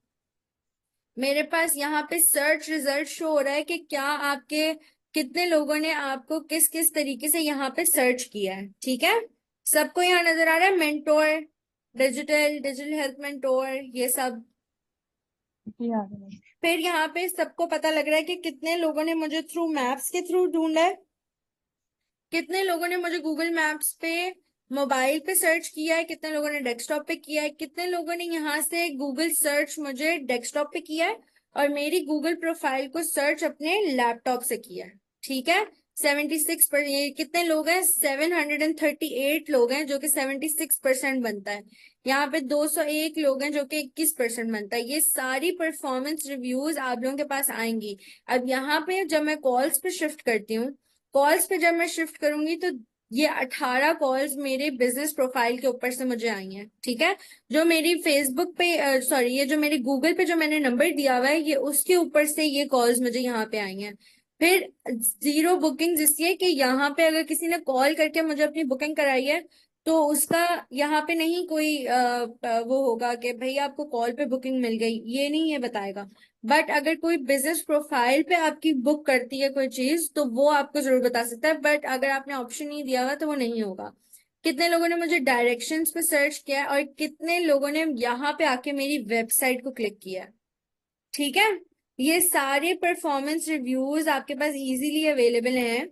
मेरे पास यहाँ पे सर्च रिजल्ट शो हो रहा है कि क्या आपके, कितने लोगों ने आपको किस किस तरीके से यहाँ पे सर्च किया है, ठीक है। सबको यहाँ नजर आ रहा है mentor, digital digital health mentor, ये सब। जी आ रहा है। फिर यहाँ पे सबको पता लग रहा है कि कितने लोगों ने मुझे थ्रू मैप्स के थ्रू ढूंढा है, कितने लोगों ने मुझे गूगल मैप्स पे मोबाइल पे सर्च किया है, कितने लोगों ने डेस्कटॉप पे किया है, कितने लोगों ने यहाँ से गूगल सर्च मुझे डेस्कटॉप पे किया है, और मेरी गूगल प्रोफाइल को सर्च अपने लैपटॉप से किया है, ठीक है। 76 पर, ये कितने लोग हैं, 738 लोग हैं, जो कि 76% बनता है। यहाँ पे 201 लोग हैं, जो कि 21% बनता है। ये सारी परफॉर्मेंस रिव्यूज आप लोगों के पास आएंगी। अब यहाँ पे जब मैं कॉल्स पे शिफ्ट करती हूँ, कॉल्स पे जब मैं शिफ्ट करूंगी तो ये 18 कॉल्स मेरे बिजनेस प्रोफाइल के ऊपर से मुझे आई हैं, ठीक है। जो मेरी फेसबुक पे, सॉरी, ये जो मेरे गूगल पे जो मैंने नंबर दिया हुआ है, ये उसके ऊपर से ये कॉल्स मुझे यहाँ पे आई हैं। फिर जीरो बुकिंग, इसलिए कि यहाँ पे अगर किसी ने कॉल करके मुझे अपनी बुकिंग कराई है, तो उसका यहाँ पे नहीं कोई वो होगा कि भाई आपको कॉल पे बुकिंग मिल गई, ये नहीं ये बताएगा। बट अगर कोई बिजनेस प्रोफाइल पे आपकी बुक करती है कोई चीज, तो वो आपको जरूर बता सकता है। बट अगर आपने ऑप्शन नहीं दिया हुआ तो वो नहीं होगा। कितने लोगों ने मुझे डायरेक्शंस पे सर्च किया है, और कितने लोगों ने यहाँ पे आके मेरी वेबसाइट को क्लिक किया है, ठीक है। ये सारे परफॉर्मेंस रिव्यूज आपके पास इजीली अवेलेबल हैं।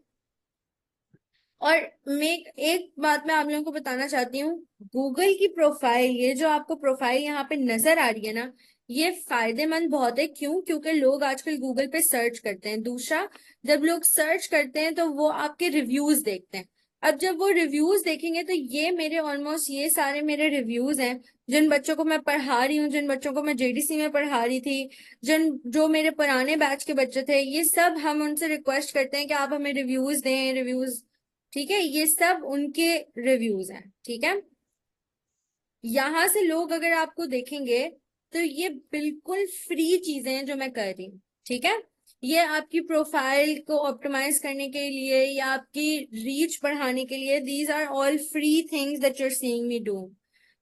और मैं एक बात मैं आप लोगों को बताना चाहती हूँ, गूगल की प्रोफाइल, ये जो आपको प्रोफाइल यहाँ पे नजर आ रही है ना, ये फायदेमंद बहुत है। क्यों? क्योंकि लोग आजकल गूगल पे सर्च करते हैं। दूसरा, जब लोग सर्च करते हैं तो वो आपके रिव्यूज देखते हैं। अब जब वो रिव्यूज देखेंगे तो ये मेरे ऑलमोस्ट ये सारे मेरे रिव्यूज हैं, जिन बच्चों को मैं पढ़ा रही हूँ, जिन बच्चों को मैं जेडीसी में पढ़ा रही थी, जिन जो मेरे पुराने बैच के बच्चे थे, ये सब हम उनसे रिक्वेस्ट करते हैं कि आप हमें रिव्यूज दें, रिव्यूज, ठीक है। ये सब उनके रिव्यूज हैं, ठीक है। यहां से लोग अगर आपको देखेंगे तो ये बिल्कुल फ्री चीजें हैं जो मैं कर रही हूँ, ठीक है। ये आपकी प्रोफाइल को ऑप्टिमाइज करने के लिए या आपकी रीच बढ़ाने के लिए, these are all free things that you are seeing me do.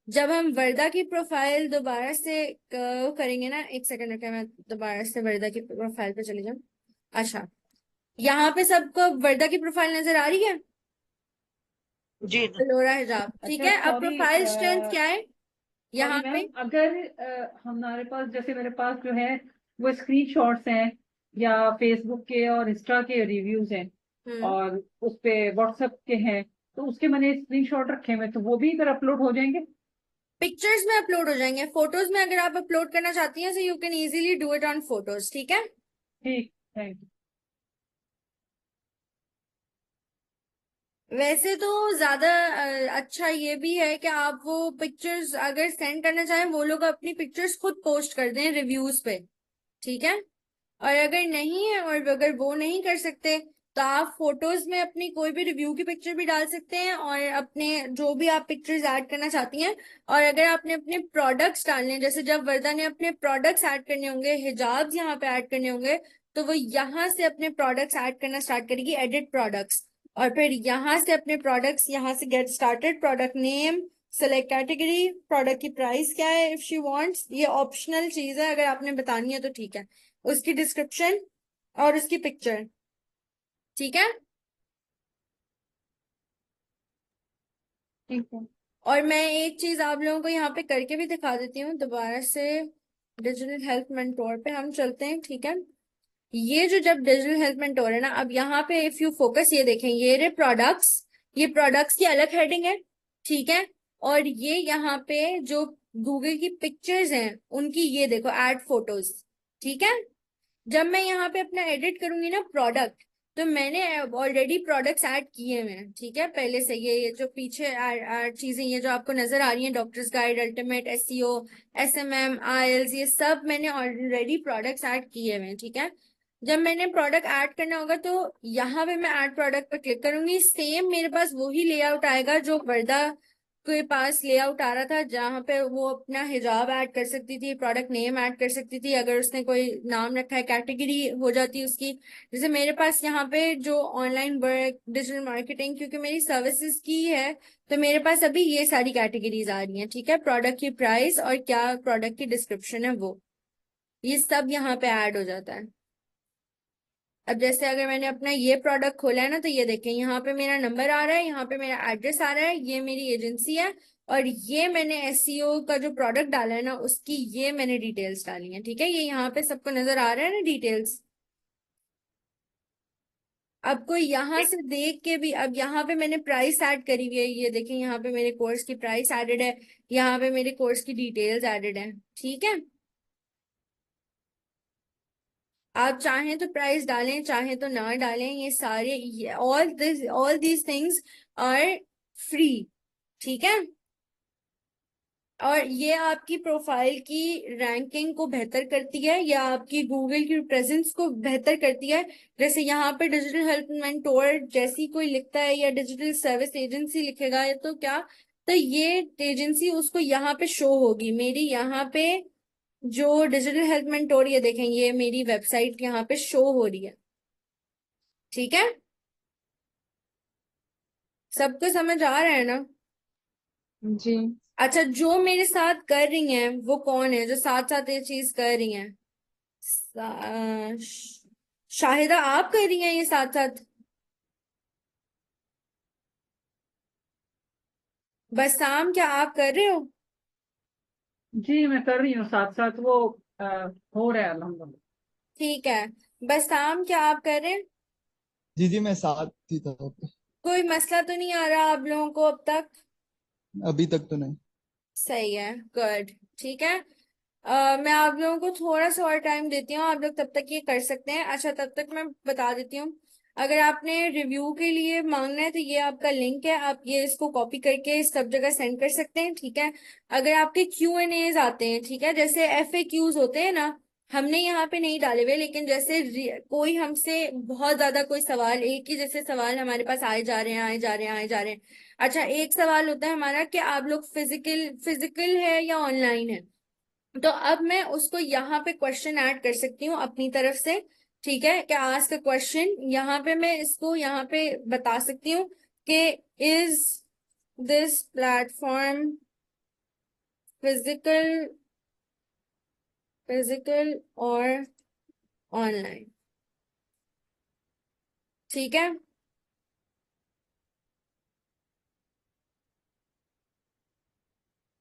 जब हम वर्दा की प्रोफाइल दोबारा से करेंगे ना, एक सेकंड रखे, मैं दोबारा से वर्दा की प्रोफाइल पे चली जाऊँ। अच्छा, यहाँ पे सबको वर्दा की प्रोफाइल नजर आ रही है, जी लोरा हिजाब, ठीक अच्छा है। अब सॉरी, प्रोफाइल स्ट्रेंथ क्या है सॉरी यहाँ पे? मैम, अगर हमारे पास, जैसे मेरे पास जो है वो स्क्रीनशॉट्स हैं या फेसबुक के और इंस्टा के रिव्यूज हैं हम्म और उस पे व्हाट्सएप के हैं, तो उसके मैंने स्क्रीनशॉट रखे हुए, तो वो भी इधर अपलोड हो जाएंगे? पिक्चर्स में अपलोड हो जाएंगे, फोटोज में अगर आप अपलोड करना चाहती हैं, so you can easily do it on photos, ठीक है। ठीक, थैंक यू। वैसे तो ज्यादा अच्छा ये भी है कि आप वो पिक्चर्स अगर सेंड करना चाहें, वो लोग अपनी पिक्चर्स खुद पोस्ट कर दें रिव्यूज पे, ठीक है। और अगर नहीं है, और अगर वो नहीं कर सकते, तो आप फोटोज में अपनी कोई भी रिव्यू की पिक्चर भी डाल सकते हैं, और अपने जो भी आप पिक्चर्स ऐड करना चाहती हैं। और अगर आपने अपने प्रोडक्ट्स डालने हैं, जैसे जब वर्दा ने अपने प्रोडक्ट्स ऐड करने होंगे, हिजाब्स यहाँ पे ऐड करने होंगे, तो वो यहाँ से अपने प्रोडक्ट्स ऐड करना स्टार्ट करेगी, एडिट प्रोडक्ट्स। और फिर यहाँ से अपने प्रोडक्ट्स, यहाँ से get started, product name, select category, product की प्राइस क्या है इफ शी वांट्स, ये ऑप्शनल चीज है, अगर आपने बतानी है तो ठीक है। उसकी डिस्क्रिप्शन और उसकी पिक्चर, ठीक है। ठीक है। और मैं एक चीज आप लोगों को यहाँ पे करके भी दिखा देती हूँ दोबारा से। डिजिटल हेल्थ मेंटोर पे हम चलते हैं, ठीक है। ये जो जब डिजिटल हेल्थ मेंटोर है ना, अब यहाँ पे इफ यू फोकस, ये देखें, ये रे प्रोडक्ट्स, ये प्रोडक्ट्स की अलग हेडिंग है, ठीक है। और ये यहाँ पे जो गूगल की पिक्चर्स हैं उनकी, ये देखो, ऐड फोटोज, ठीक है। जब मैं यहाँ पे अपना एडिट करूंगी ना प्रोडक्ट, तो मैंने ऑलरेडी प्रोडक्ट्स ऐड किए हुए हैं, ठीक है, पहले से। ये जो पीछे ऐड चीजें, ये जो आपको नजर आ रही हैं, doctors guide, ultimate, SEO, SMM, IELTS, ये सब मैंने ऑलरेडी प्रोडक्ट्स ऐड किए हुए हैं, ठीक है। जब मैंने प्रोडक्ट ऐड करना होगा तो यहाँ पे मैं ऐड प्रोडक्ट पर क्लिक करूंगी। सेम मेरे पास वही लेआउट आएगा जो वर्दा के पास लेआउट आ रहा था, जहां पे वो अपना हिजाब ऐड कर सकती थी, प्रोडक्ट नेम ऐड कर सकती थी, अगर उसने कोई नाम रखा है, कैटेगरी हो जाती उसकी। जैसे मेरे पास यहाँ पे जो ऑनलाइन वर्क, डिजिटल मार्केटिंग, क्योंकि मेरी सर्विसेज की है, तो मेरे पास अभी ये सारी कैटेगरीज आ रही हैं, ठीक है। प्रोडक्ट की प्राइस और क्या प्रोडक्ट की डिस्क्रिप्शन है, वो ये सब यहाँ पे ऐड हो जाता है। अब जैसे अगर मैंने अपना ये प्रोडक्ट खोला है ना, तो ये देखें, यहाँ पे मेरा नंबर आ रहा है, यहाँ पे मेरा एड्रेस आ रहा है, ये मेरी एजेंसी है, और ये मैंने एसईओ का जो प्रोडक्ट डाला है ना, उसकी ये मैंने डिटेल्स डाली है, ठीक है। ये यहाँ पे सबको नजर आ रहा है ना डिटेल्स। अब कोई यहाँ से देख के भी, अब यहाँ पे मैंने प्राइस ऐड करी हुई है, ये देखें, यहाँ पे मेरे कोर्स की प्राइस एडेड है, यहाँ पे मेरे कोर्स की डिटेल्स एडेड है, ठीक है। आप चाहें तो प्राइस डालें, चाहें तो ना डालें, ये सारे all these things are free. ठीक है। और ये आपकी प्रोफाइल की रैंकिंग को बेहतर करती है, या आपकी गूगल की प्रेजेंस को बेहतर करती है। जैसे यहाँ पे डिजिटल हेल्प मेंटोर जैसी कोई लिखता है, या डिजिटल सर्विस एजेंसी लिखेगा, या तो क्या, तो ये एजेंसी उसको यहाँ पे शो होगी। मेरी यहाँ पे जो डिजिटल हेल्प मेंटोर, ये देखें, ये मेरी वेबसाइट यहाँ पे शो हो रही है। ठीक है, सबको समझ आ रहा है ना? जी। अच्छा, जो मेरे साथ कर रही हैं वो कौन है जो साथ साथ ये चीज कर रही हैं? शाहिदा, आप कर रही हैं ये साथ साथ? बससाम, क्या आप कर रहे हो? जी मैं कर रही हूँ साथ साथ, वो अ, हो रहा है अल्हम्दुलिल्लाह। ठीक है। बससाम, क्या आप कर रहे हैं? जी जी, मैं साथ ही था। कोई मसला तो नहीं आ रहा आप लोगों को अब तक? अभी तक तो नहीं। सही है, गुड। ठीक है। मैं आप लोगों को थोड़ा सा और टाइम देती हूँ, आप लोग तब तक ये कर सकते हैं। अच्छा, तब तक मैं बता देती हूँ, अगर आपने रिव्यू के लिए मांगना है तो ये आपका लिंक है, आप ये इसको कॉपी करके सब जगह सेंड कर सकते हैं। ठीक है। अगर आपके Q&As आते हैं, ठीक है, जैसे FAQs होते हैं ना, हमने यहाँ पे नहीं डाले हुए, लेकिन जैसे कोई हमसे बहुत ज्यादा कोई सवाल, एक ही जैसे सवाल हमारे पास आए जा रहे हैं, आए जा रहे हैं, आए जा रहे हैं। अच्छा, एक सवाल होता है हमारा कि आप लोग फिजिकल फिजिकल है या ऑनलाइन है, तो अब मैं उसको यहाँ पे क्वेश्चन ऐड कर सकती हूँ अपनी तरफ से। ठीक है, क्या आस्क अ क्वेश्चन, यहाँ पे मैं इसको यहाँ पे बता सकती हूँ कि is this platform physical physical और ऑनलाइन। ठीक है।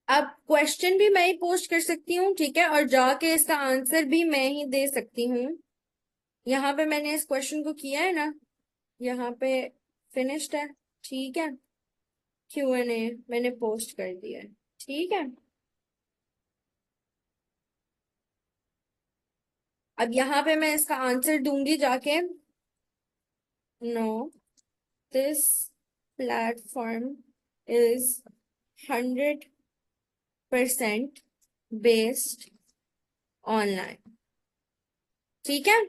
अब क्वेश्चन भी मैं ही पोस्ट कर सकती हूँ, ठीक है, और जाके इसका आंसर भी मैं ही दे सकती हूँ। यहाँ पे मैंने इस क्वेश्चन को किया है ना, यहाँ पे फिनिश्ड है। ठीक है, Q&A मैंने पोस्ट कर दिया है। ठीक है। अब यहाँ पे मैं इसका आंसर दूंगी जाके, no, this platform is 100% based online. ठीक है,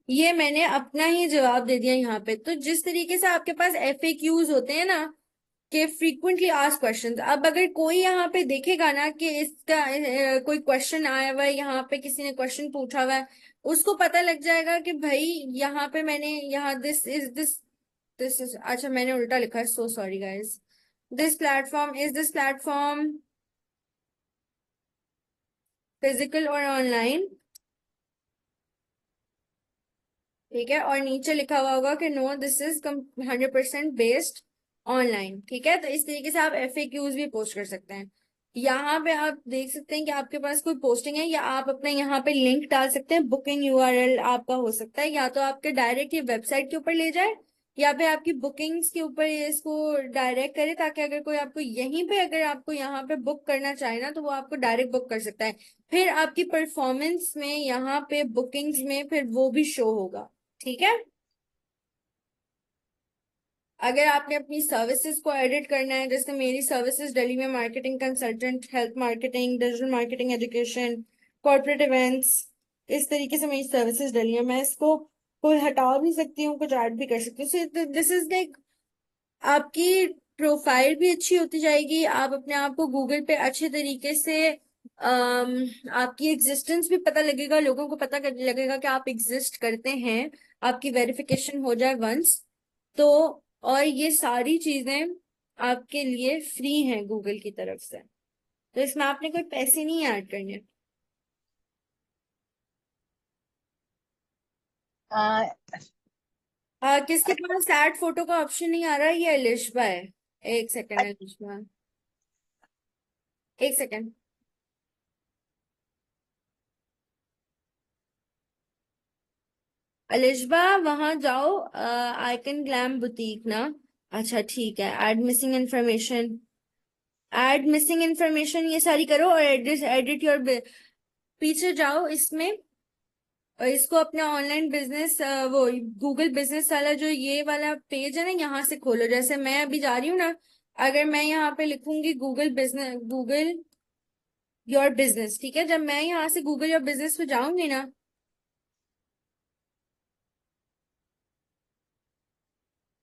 ये मैंने अपना ही जवाब दे दिया यहाँ पे। तो जिस तरीके से आपके पास FAQs होते हैं ना, कि फ्रीक्वेंटली आस्क क्वेश्चंस, अब अगर कोई यहाँ पे देखेगा ना कि इसका कोई क्वेश्चन आया हुआ है, यहाँ पे किसी ने क्वेश्चन पूछा हुआ है, उसको पता लग जाएगा कि भाई यहाँ पे मैंने यहाँ दिस इज, अच्छा मैंने उल्टा लिखा है, so sorry guys. This platform physical और ऑनलाइन। ठीक है, और नीचे लिखा हुआ होगा कि no, this is 100% based online. ठीक है, तो इस तरीके से आप FAQs भी पोस्ट कर सकते हैं। यहाँ पे आप देख सकते हैं कि आपके पास कोई पोस्टिंग है, या आप अपने यहाँ पे लिंक डाल सकते हैं। बुकिंग URL आपका हो सकता है या तो आपके डायरेक्ट ये वेबसाइट के ऊपर ले जाए, या फिर आपकी बुकिंग्स के ऊपर ये इसको डायरेक्ट करे, ताकि अगर कोई आपको यहीं पे, अगर आपको यहाँ पे बुक करना चाहे ना, तो वो आपको डायरेक्ट बुक कर सकता है। फिर आपकी परफॉर्मेंस में यहाँ पे बुकिंग्स में फिर वो भी शो होगा। ठीक है। अगर आपने अपनी सर्विसेज को एडिट करना है, जैसे मेरी सर्विसेज दिल्ली में marketing consultant, health marketing, digital marketing, education, corporate events, इस तरीके से मेरी सर्विसेज डली है। मैं इसको कोई हटा भी सकती हूँ, कुछ ऐड भी कर सकती हूँ। सो दिस इज लाइक, आपकी प्रोफाइल भी अच्छी होती जाएगी, आप अपने आप को गूगल पे अच्छे तरीके से आपकी एग्जिस्टेंस भी पता लगेगा, लोगों को पता लगेगा कि आप एग्जिस्ट करते हैं, आपकी वेरिफिकेशन हो जाए वंस तो। और ये सारी चीजें आपके लिए फ्री हैं गूगल की तरफ से, तो इसमें आपने कोई पैसे नहीं ऐड करने। आ, किसके पास ऐड फोटो का ऑप्शन नहीं आ रहा है? ये अलिशबा है। एक सेकंड अलिशबा, एक सेकंड। अलिशबा, वहां जाओ, आइकन ग्लैम बुटीक ना। अच्छा ठीक है, ऐड मिसिंग इंफॉर्मेशन ये सारी करो, और एडिट एडिट योर, पीछे जाओ इसमें, और इसको अपना ऑनलाइन बिजनेस वो गूगल बिजनेस वाला जो ये वाला पेज है ना, यहाँ से खोलो। जैसे मैं अभी जा रही हूँ ना, अगर मैं यहाँ पे लिखूंगी Google business, Google your business, ठीक है, जब मैं यहाँ से गूगल योर बिजनेस पे जाऊंगी ना,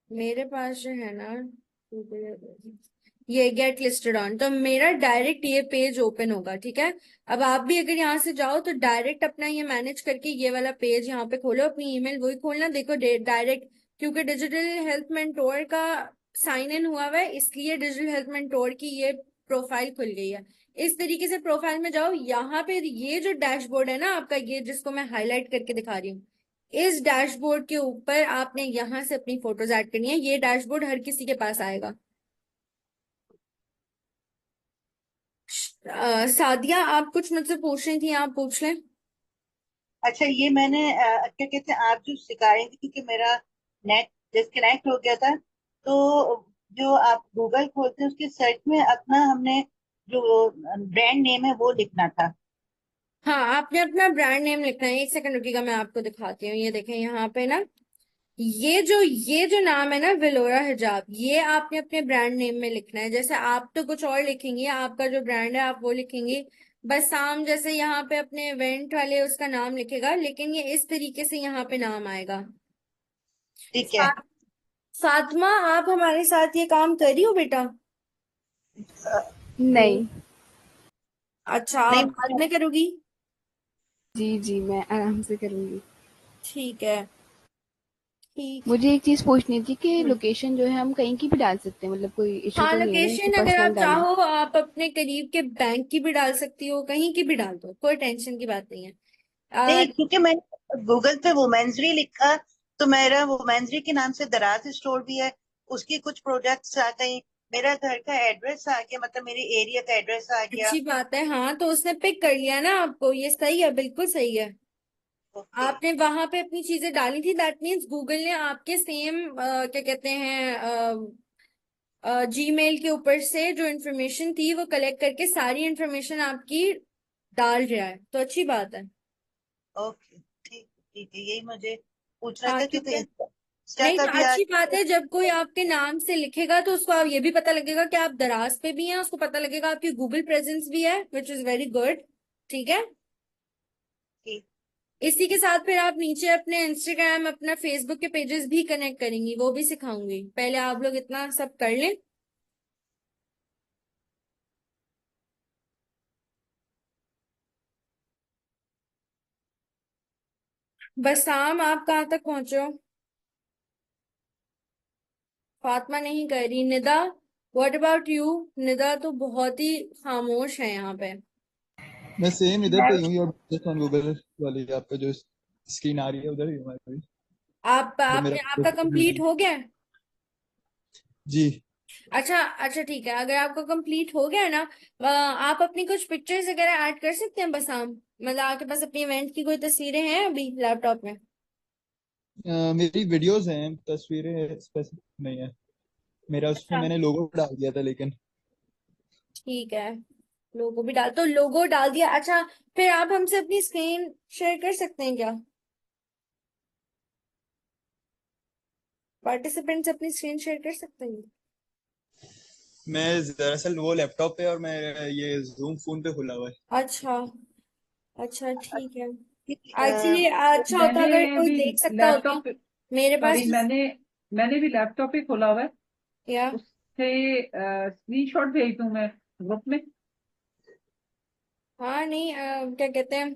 मेरे पास जो है ना Google, ये गेट लिस्टेड ऑन, तो मेरा डायरेक्ट ये पेज ओपन होगा, ठीक है। अब आप भी अगर यहाँ से जाओ तो डायरेक्ट अपना ये मैनेज करके ये वाला पेज यहाँ पे खोलो, अपनी ईमेल वही खोलना, देखो डायरेक्ट, क्योंकि डिजिटल हेल्थ मेंटोर का साइन इन हुआ हुआ है, इसलिए डिजिटल हेल्थ मेंटोर की ये प्रोफाइल खुल गई है। इस तरीके से प्रोफाइल में जाओ, यहाँ पे ये जो डैशबोर्ड है ना आपका, ये जिसको मैं हाईलाइट करके दिखा रही हूँ, इस डैशबोर्ड के ऊपर आपने यहाँ से अपनी फोटोज ऐड करनी है। ये डैशबोर्ड हर किसी के पास आएगा। सादिया, आप कुछ मुझसे पूछ रही थी, आप पूछ लें। अच्छा, ये मैंने क्या कहते हैं, आप जो सिखा रही थी, क्योंकि मेरा नेट डिस्कनेक्ट हो गया था, तो जो आप गूगल खोलते हैं उसके सर्च में अपना हमने जो ब्रांड नेम है वो लिखना था। हाँ, आपने अपना ब्रांड नेम लिखना है। एक सेकंड रुकिएगा, मैं आपको दिखाती हूँ। ये देखें यहाँ पे ना, ये जो नाम है ना विलोरा हिजाब, ये आपने अपने ब्रांड नेम में लिखना है। जैसे आप तो कुछ और लिखेंगे, आपका जो ब्रांड है आप वो लिखेंगे, बस साम जैसे यहाँ पे अपने इवेंट वाले उसका नाम लिखेगा, लेकिन ये इस तरीके से यहाँ पे नाम आएगा। ठीक है। फा, फातिमा, आप हमारे साथ ये काम कर रही हो बेटा? नहीं। अच्छा, नहीं, आप बाद में करोगी? जी जी, मैं आराम से करूंगी। ठीक है, ठीक। मुझे एक चीज पूछनी थी कि हम्म। लोकेशन जो है हम कहीं की भी डाल सकते हैं, मतलब कोई इशू हाँ, तो नहीं है ना कि लोकेशन अगर पर्सनल आप डालें। चाहो आप अपने करीब के बैंक की भी डाल सकती हो, कहीं की भी डाल दो, कोई टेंशन की बात नहीं है। नहीं, क्योंकि मैंने गूगल पे वुमेन्सरी लिखा, तो मेरा वुमेन्सरी के नाम से दराज स्टोर भी है, उसकी कुछ प्रोडक्ट्स आ गई, मेरा घर का एड्रेस आ गया, मतलब मेरे एरिया का एड्रेस आ गया। अच्छी बात है। हाँ, तो उसने पिक कर लिया ना आपको, ये सही है, बिल्कुल सही है। ओके। आपने वहां पे अपनी चीजें डाली थी, दैट मीन्स गूगल ने आपके सेम क्या कहते हैं जीमेल के ऊपर से जो इन्फॉर्मेशन थी वो कलेक्ट करके सारी इन्फॉर्मेशन आपकी डाल रहा है, तो अच्छी बात है। ओके, ठीक ठीक है, यही मुझे पूछना हाँ, था, ठीक क्योंकि है। इंस्टा नहीं, का तो भी अच्छी आज। बात है, जब कोई आपके नाम से लिखेगा तो उसको आप ये भी पता लगेगा कि आप दराज पे भी हैं, उसको पता लगेगा आपकी गूगल प्रेजेंस भी है, विच इज वेरी गुड। ठीक है। ठीक। इसी के साथ फिर आप नीचे अपने इंस्टाग्राम, अपना फेसबुक के पेजेस भी कनेक्ट करेंगी, वो भी सिखाऊंगी। पहले आप लोग इतना सब कर लें। बसराम, आप कहाँ तक पहुंचे हो? फातिमा नहीं कर रही। Nida, what about you? Nida तो बहुत ही खामोश है यहाँ पे। मैं सेम इधर पे ही हूँ, योर जस्ट ऑन गूगल वाली आपका जो स्क्रीन आ रही है उधर ही हूँ मैं भी। आप जब मेरा आपने आपका कंप्लीट हो गया है? जी। अच्छा अच्छा, ठीक है। अगर आपका कंप्लीट हो गया है ना, आप अपनी कुछ पिक्चर्स वगैरह ऐड कर सकते हैं बसराम। मतलब आपके पास अपनी इवेंट की कोई तस्वीरें हैं अभी लैपटॉप में? मेरी वीडियोस हैं, तस्वीरें स्पेसिफिक नहीं है मेरा, उसमें अच्छा, मैंने लोगो डाल दिया था लेकिन। ठीक है। लोगो भी डाल, तो लोगो डाल दिया। अच्छा, फिर आप हमसे अपनी स्क्रीन शेयर कर सकते हैं क्या? पार्टिसिपेंट्स अपनी स्क्रीन शेयर कर सकते हैं? मैं दरअसल वो लैपटॉप पे और मैं ये जूम फोन पे खुला हुआ है। अच्छा अच्छा, ठीक है। ठीक, एक्चुअली अच्छा होता मैंने अगर कोई भी देख सकता होता। लैपटॉप, मेरे पास सॉरी, मैंने भी लैपटॉप ही खोला हुआ है, या उससे स्क्रीनशॉट भेज दूं मैं ग्रुप में। हाँ, नहीं, क्या कहते हैं,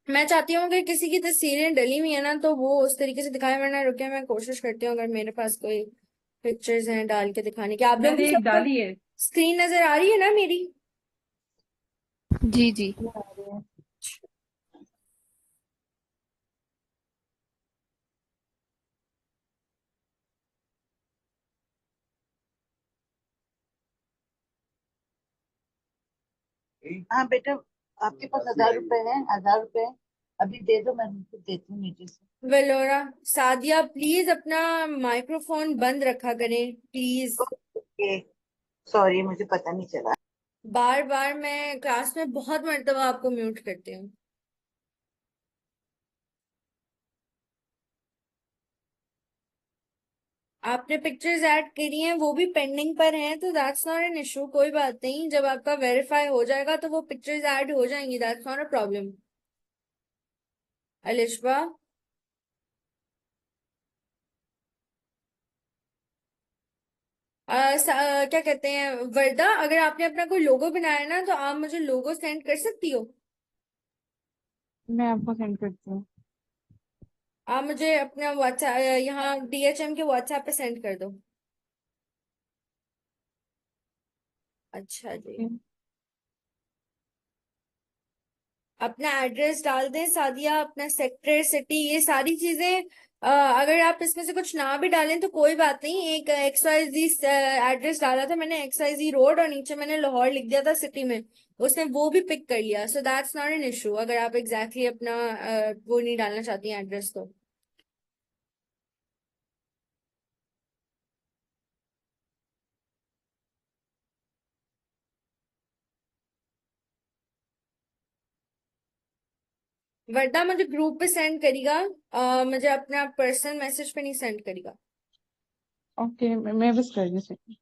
मैं चाहती हूँ अगर किसी की तस्वीरें डली हुई है ना तो वो उस तरीके से दिखाए, वरना रुके मैं कोशिश करती हूँ अगर मेरे पास कोई पिक्चर्स हैं डाल के दिखाने की। आप लोगों को मैंने एक सबको डाली है। स्क्रीन नजर आ रही है ना मेरी? जी जी। हाँ बेटा, आपके पास 1,000 रुपए है, 1,000 रुपए अभी दे दो, मैं उनको देती हूँ नीचे से। वेलोरा, सादिया प्लीज अपना माइक्रोफोन बंद रखा करें प्लीज। ओके, सॉरी, मुझे पता नहीं चला। बार बार मैं क्लास में बहुत मर्तबा आपको म्यूट करती हूँ। आपने पिक्चर्स ऐड करी हैं, वो भी पेंडिंग पर हैं, तो दैट्स नॉट एन इशू, कोई बात नहीं। जब आपका वेरीफाई हो जाएगा तो वो पिक्चर्स ऐड हो जाएंगी, that's not a problem. Alishba, क्या कहते हैं वर्दा, अगर आपने अपना कोई लोगो बनाया है ना तो आप मुझे लोगो सेंड कर सकती हो। मैं आपको सेंड करती हूँ। आप मुझे अपना व्हाट्सएप यहाँ DHM के व्हाट्सएप पे सेंड कर दो। अच्छा जी। ठीक। अपना एड्रेस डाल दें सादिया, अपना सेक्टर, सिटी, ये सारी चीजें। अगर आप इसमें से कुछ ना भी डालें तो कोई बात नहीं। एक XYZ एड्रेस डाला था मैंने, XYZ रोड, और नीचे मैंने लाहौर लिख दिया था सिटी में, उसने वो भी पिक कर लिया। So that's not an issue अगर आप एग्जैक्टली अपना वो नहीं डालना चाहती हैं एड्रेस तो। वरना मुझे ग्रुप पे सेंड करेगा, मुझे अपना पर्सनल मैसेज पे नहीं सेंड करेगा। ओके, मैं बस कर रही हूँ।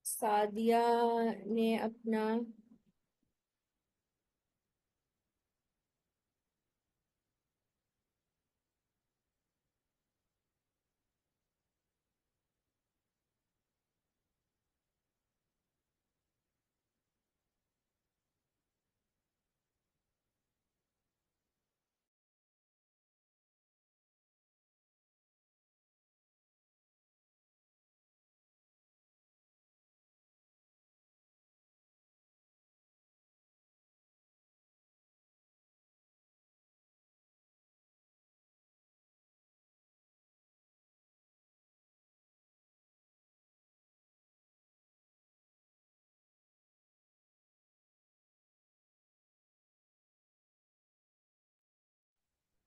सादिया ने अपना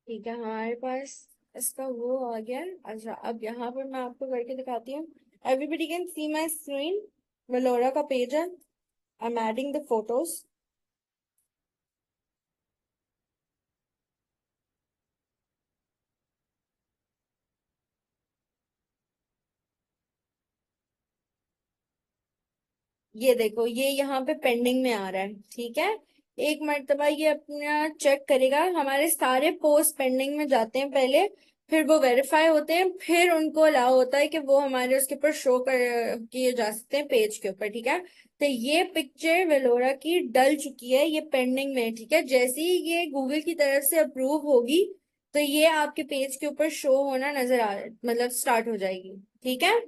ठीक है, हमारे पास इसका वो आ गया। अच्छा, अब यहाँ पर मैं आपको करके दिखाती हूँ। Everybody can see my screen, Velora का पेज है, I am adding the photos. ये देखो, ये यहाँ पे पेंडिंग में आ रहा है, ठीक है। एक मर्तबा ये अपना चेक करेगा, हमारे सारे पोस्ट पेंडिंग में जाते हैं पहले, फिर वो वेरीफाई होते हैं, फिर उनको अलाउ होता है कि वो हमारे उसके ऊपर शो कर किए जा सकते हैं पेज के ऊपर, ठीक है। तो ये पिक्चर वेलोरा की डल चुकी है, ये पेंडिंग में है, ठीक है। जैसे ही ये गूगल की तरफ से अप्रूव होगी तो ये आपके पेज के ऊपर शो होना नजर आ मतलब स्टार्ट हो जाएगी, ठीक है।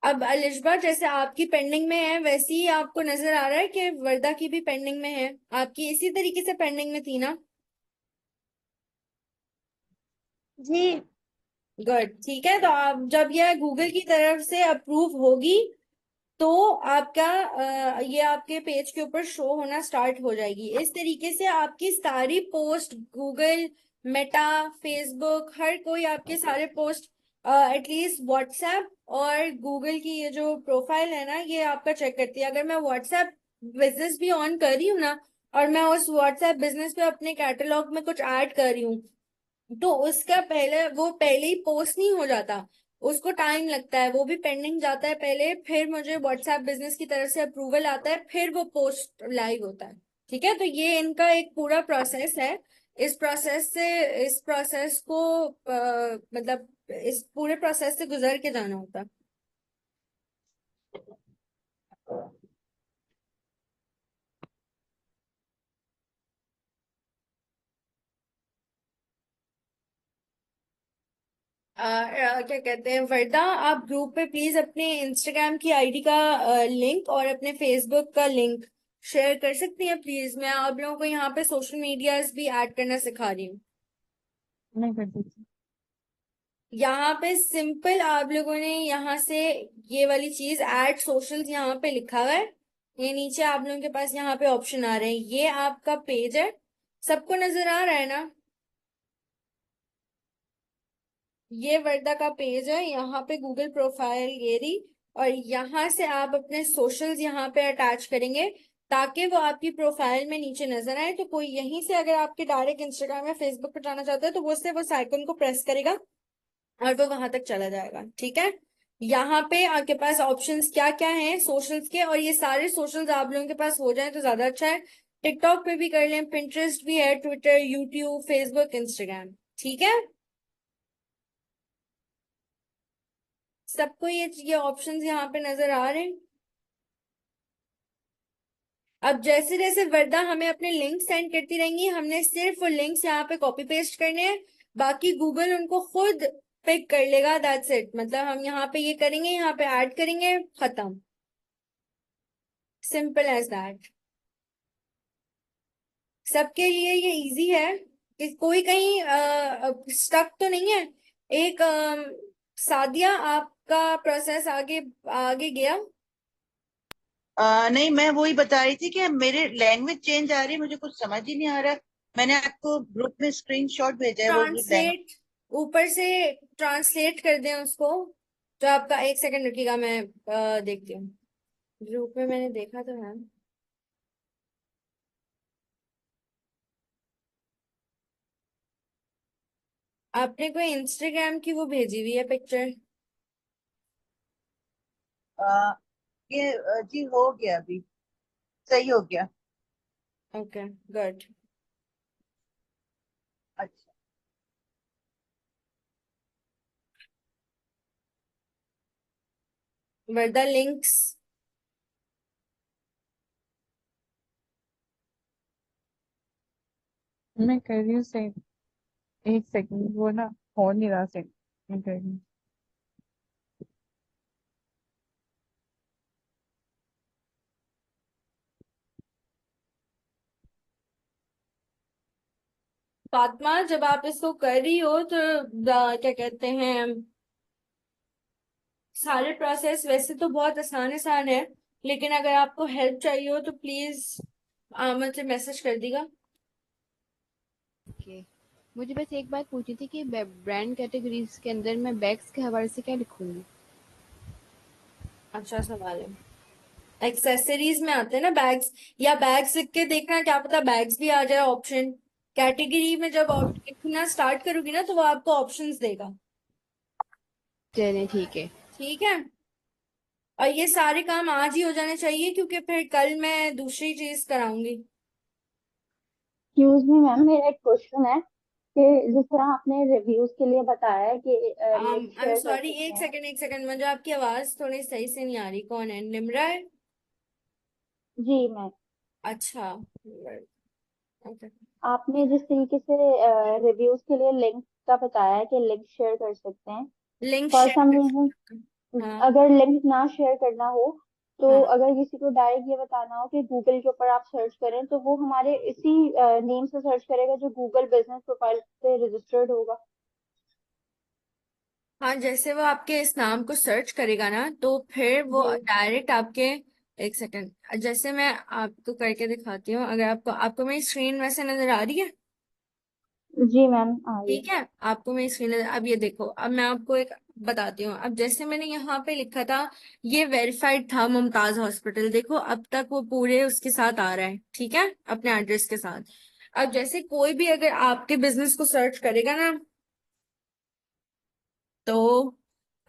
अब अलिशबा, जैसे आपकी पेंडिंग में है वैसे ही आपको नजर आ रहा है कि वर्दा की भी पेंडिंग में है, आपकी इसी तरीके से पेंडिंग में थी ना। जी। गुड, ठीक है। तो आप जब यह गूगल की तरफ से अप्रूव होगी तो आपका ये आपके पेज के ऊपर शो होना स्टार्ट हो जाएगी। इस तरीके से आपकी सारी पोस्ट गूगल, मेटा, फेसबुक, हर कोई आपके सारे पोस्ट, एटलीस्ट व्हाट्सएप और गूगल की ये जो प्रोफाइल है ना, ये आपका चेक करती है। अगर मैं व्हाट्सएप बिजनेस भी ऑन कर रही हूँ ना, और मैं उस व्हाट्सएप बिजनेस पे अपने कैटलॉग में कुछ ऐड कर रही हूँ, तो उसका पहले वो पहले ही पोस्ट नहीं हो जाता, उसको टाइम लगता है, वो भी पेंडिंग जाता है पहले, फिर मुझे व्हाट्सएप बिजनेस की तरफ से अप्रूवल आता है, फिर वो पोस्ट लाइव होता है, ठीक है। तो ये इनका एक पूरा प्रोसेस है। इस प्रोसेस को मतलब इस पूरे प्रोसेस से गुजर के जाना होता है। क्या कहते हैं वर्दा, आप ग्रुप पे प्लीज अपने इंस्टाग्राम की आईडी का लिंक और अपने फेसबुक का लिंक शेयर कर सकती हैं प्लीज। मैं आप लोगों को यहाँ पे सोशल मीडियाज भी ऐड करना सिखा रही हूँ। मैं कर दीजिए। यहाँ पे सिंपल आप लोगों ने यहाँ से ये वाली चीज ऐड सोशल्स यहाँ पे लिखा हुआ है, ये नीचे आप लोगों के पास यहाँ पे ऑप्शन आ रहे हैं, ये आपका पेज है, सबको नजर आ रहा है ना? ये वर्दा का पेज है, यहाँ पे गूगल प्रोफाइल ये रही, और यहाँ से आप अपने सोशल्स यहाँ पे अटैच करेंगे ताकि वो आपकी प्रोफाइल में नीचे नजर आए। तो कोई यहीं से अगर आपके डायरेक्ट इंस्टाग्राम या फेसबुक पर जाना चाहता है तो वो सिर्फ उस आइकन को प्रेस करेगा और वो वहां तक चला जाएगा, ठीक है? यहाँ पे आपके पास ऑप्शंस क्या क्या हैं सोशल्स के, और ये सारे सोशल्स आप लोगों के पास हो जाए तो ज्यादा अच्छा है। टिकटॉक पे भी कर लें, पिंटरेस्ट भी है, ट्विटर, यूट्यूब, फेसबुक, इंस्टाग्राम, ठीक है? सबको ये ऑप्शंस यहाँ पे नजर आ रहे हैं। अब जैसे जैसे वर्दा हमें अपने लिंक सेंड करती रहेंगी, हमने सिर्फ वो लिंक्स यहाँ पे कॉपी पेस्ट करने हैं, बाकी गूगल उनको खुद पिक कर लेगा, दैट्स इट। मतलब हम यहाँ पे ये करेंगे, यहाँ पे ऐड करेंगे, खत्म, सिंपल एज दैट। सबके लिए ये इजी है कि कोई कहीं स्टक तो नहीं है। एक सादिया, आपका प्रोसेस आगे आगे गया? नहीं, मैं वही बता रही थी कि मेरे लैंग्वेज चेंज आ रही है, मुझे कुछ समझ ही नहीं आ रहा। मैंने आपको ग्रुप में स्क्रीनशॉट भेजा है वो लैंग्वेज। ट्रांसलेट, ऊपर से ट्रांसलेट कर दें उसको। तो आपका एक सेकंड रुकिएगा, मैं देखती हूँ, ग्रुप में मैंने देखा तो है। आपने कोई इंस्टाग्राम की वो भेजी हुई है पिक्चर? ये जी हो गया अभी, सही हो गया। Okay, good. अच्छा, वर्दा लिंक्स, मैं कर रही हूँ सही। एक सेकंड, वो ना हो नहीं रहा सही। मैं कर रही हूँ। फातिमा जब आप इसको कर रही हो तो क्या कहते हैं, सारे प्रोसेस वैसे तो बहुत आसान आसान है, लेकिन अगर आपको हेल्प चाहिए हो तो प्लीज मुझे मैसेज कर दीगा। ओके। मुझे बस एक बात पूछनी थी कि ब्रांड कैटेगरीज के अंदर मैं बैग्स के हवाले से क्या लिखूंगी? अच्छा सवाल है। एक्सेसरीज में आते हैं ना बैग्स, या बैग्स लिख के देखना, क्या पता बैग्स भी आ जाए ऑप्शन। कैटेगरी में जब लिखना स्टार्ट करोगी ना तो वो आपको ऑप्शंस देगा, चलें ठीक है। ठीक है? और ये सारे काम आज ही हो जाने चाहिए क्योंकि फिर कल मैं दूसरी चीज कराऊंगी। एक्सक्यूज मी मैम, मेरा एक क्वेश्चन है कि जिस तरह आपने रिव्यूज के लिए बताया है कि लिंक आई एम शेयर कर सॉरी, सकते एक हैं। सेकंड एक सेकंड, मुझे आपकी आवाज थोड़ी सही से नहीं आ रही। कौन है, निम्रा है? जी मैम, अच्छा, ओके। आपने जिस तरीके से रिव्यूज के लिए लिंक का बताया है कि लिंक शेयर कर सकते हैं, लिंक फॉर शेयर सम कर रीजन सकते हैं। हाँ अगर लिंक ना शेयर करना हो तो हाँ अगर किसी को डायरेक्ट ये बताना हो कि गूगल के ऊपर आप सर्च करें तो वो हमारे इसी नेम से सर्च करेगा जो गूगल बिजनेस प्रोफाइल पे रजिस्टर्ड होगा। हाँ, जैसे वो आपके इस नाम को सर्च करेगा ना तो फिर वो जी डायरेक्ट आपके, एक सेकंड, जैसे मैं आपको करके दिखाती हूँ, अगर आपको मेरी स्क्रीन वैसे नजर आ रही है? जी मैम, आ रही ठीक है। है, आपको मेरी स्क्रीन नजर, अब ये देखो, अब मैं आपको एक बताती हूँ। अब जैसे मैंने यहाँ पे लिखा था, ये वेरीफाइड था मुमताज हॉस्पिटल, देखो अब तक वो पूरे उसके साथ आ रहा है, ठीक है, अपने एड्रेस के साथ। अब जैसे कोई भी अगर आपके बिजनेस को सर्च करेगा ना तो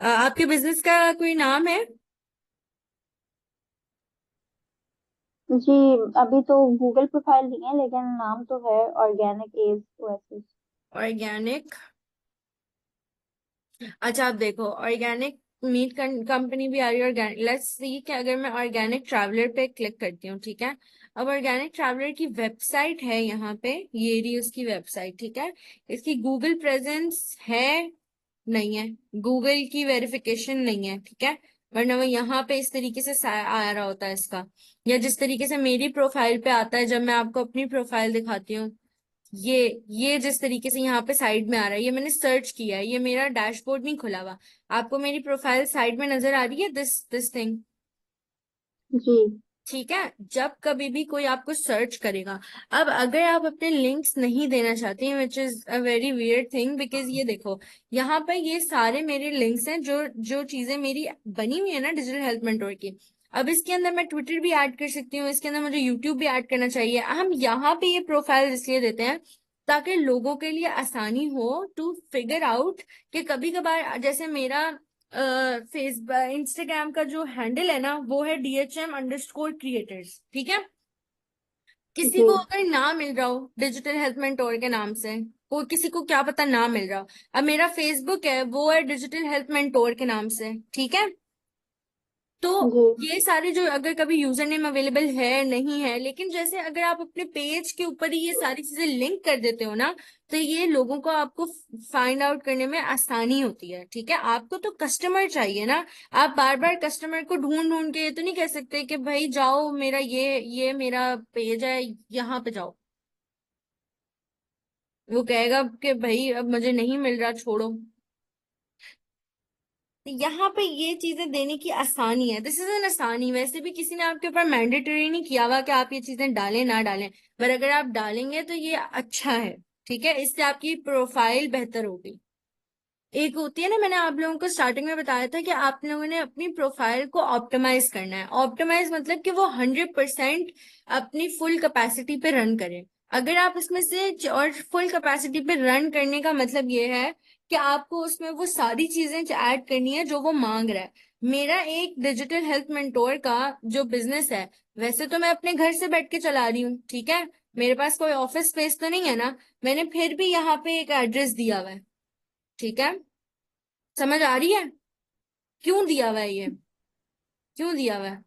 आपके बिजनेस का कोई नाम है? जी अभी तो गूगल प्रोफाइल नहीं है लेकिन नाम तो है ऑर्गेनिक एज ओएसिस। ऑर्गेनिक, अच्छा आप देखो, ऑर्गेनिक मीट कंपनी भी आ रही है। ऑर्गेनिक, लेट्स सी कि अगर मैं ऑर्गेनिक ट्रैवलर पे क्लिक करती हूँ, ठीक है? अब ऑर्गेनिक ट्रैवलर की वेबसाइट है यहाँ पे, ये रही उसकी वेबसाइट, ठीक है? इसकी गूगल प्रेजेंस है, नहीं है, गूगल की वेरिफिकेशन नहीं है, ठीक है? वरना वो यहाँ पे इस तरीके से आ रहा होता है इसका, या जिस तरीके से मेरी प्रोफाइल पे आता है जब मैं आपको अपनी प्रोफाइल दिखाती हूँ, ये जिस तरीके से यहाँ पे साइड में आ रहा है, ये मैंने सर्च किया है, ये मेरा डैशबोर्ड नहीं खुला हुआ। आपको मेरी प्रोफाइल साइड में नजर आ रही है, दिस थिंग? जी ठीक है। जब कभी भी कोई आपको सर्च करेगा, अब अगर आप अपने लिंक्स नहीं देना चाहते हैं, which is a very weird thing, because ये देखो, यहाँ पर ये सारे मेरे लिंक्स हैं, जो जो चीजें मेरी बनी हुई है ना डिजिटल हेल्थ मेंटोर की। अब इसके अंदर मैं ट्विटर भी ऐड कर सकती हूँ, इसके अंदर मुझे यूट्यूब भी ऐड करना चाहिए। हम यहाँ पे ये प्रोफाइल इसलिए देते हैं ताकि लोगों के लिए आसानी हो टू फिगर आउट, कि कभी कभार जैसे मेरा फेसबुक इंस्टाग्राम का जो हैंडल है ना, वो है DHM_creators, ठीक है। किसी जी को अगर ना मिल रहा हो डिजिटल हेल्थ मेंटोर के नाम से, कोई किसी को क्या पता ना मिल रहा हो, अब मेरा फेसबुक है वो है डिजिटल हेल्थ मेंटोर के नाम से, ठीक है। तो जी ये सारे जो अगर कभी यूजर नेम अवेलेबल है नहीं है, लेकिन जैसे अगर आप अपने पेज के ऊपर ही ये सारी चीजें लिंक कर देते हो ना, तो ये लोगों को आपको फाइंड आउट करने में आसानी होती है, ठीक है। आपको तो कस्टमर चाहिए ना, आप बार बार कस्टमर को ढूंढ ढूंढ के ये तो नहीं कह सकते कि भाई जाओ मेरा ये मेरा पेज है, यहाँ पे जाओ। वो कहेगा कि भाई अब मुझे नहीं मिल रहा, छोड़ो। यहाँ पे ये चीजें देने की आसानी है, दिस इज एन आसानी। वैसे भी किसी ने आपके ऊपर मैंडेटरी नहीं किया हुआ कि आप ये चीजें डालें ना डालें, पर अगर आप डालेंगे तो ये अच्छा है, ठीक है। इससे आपकी प्रोफाइल बेहतर होगी। एक होती है ना, मैंने आप लोगों को स्टार्टिंग में बताया था कि आप लोगों ने अपनी प्रोफाइल को ऑप्टिमाइज करना है। ऑप्टिमाइज मतलब कि वो 100% अपनी फुल कैपेसिटी पे रन करें। अगर आप इसमें से और फुल कैपेसिटी पे रन करने का मतलब ये है कि आपको उसमें वो सारी चीजें ऐड करनी है जो वो मांग रहा है। मेरा एक डिजिटल हेल्थ मेंटोर का जो बिजनेस है, वैसे तो मैं अपने घर से बैठ के चला रही हूँ, ठीक है। मेरे पास कोई ऑफिस स्पेस तो नहीं है ना, मैंने फिर भी यहाँ पे एक एड्रेस दिया हुआ है, ठीक है। समझ आ रही है क्यों दिया हुआ है ये, क्यों दिया हुआ है?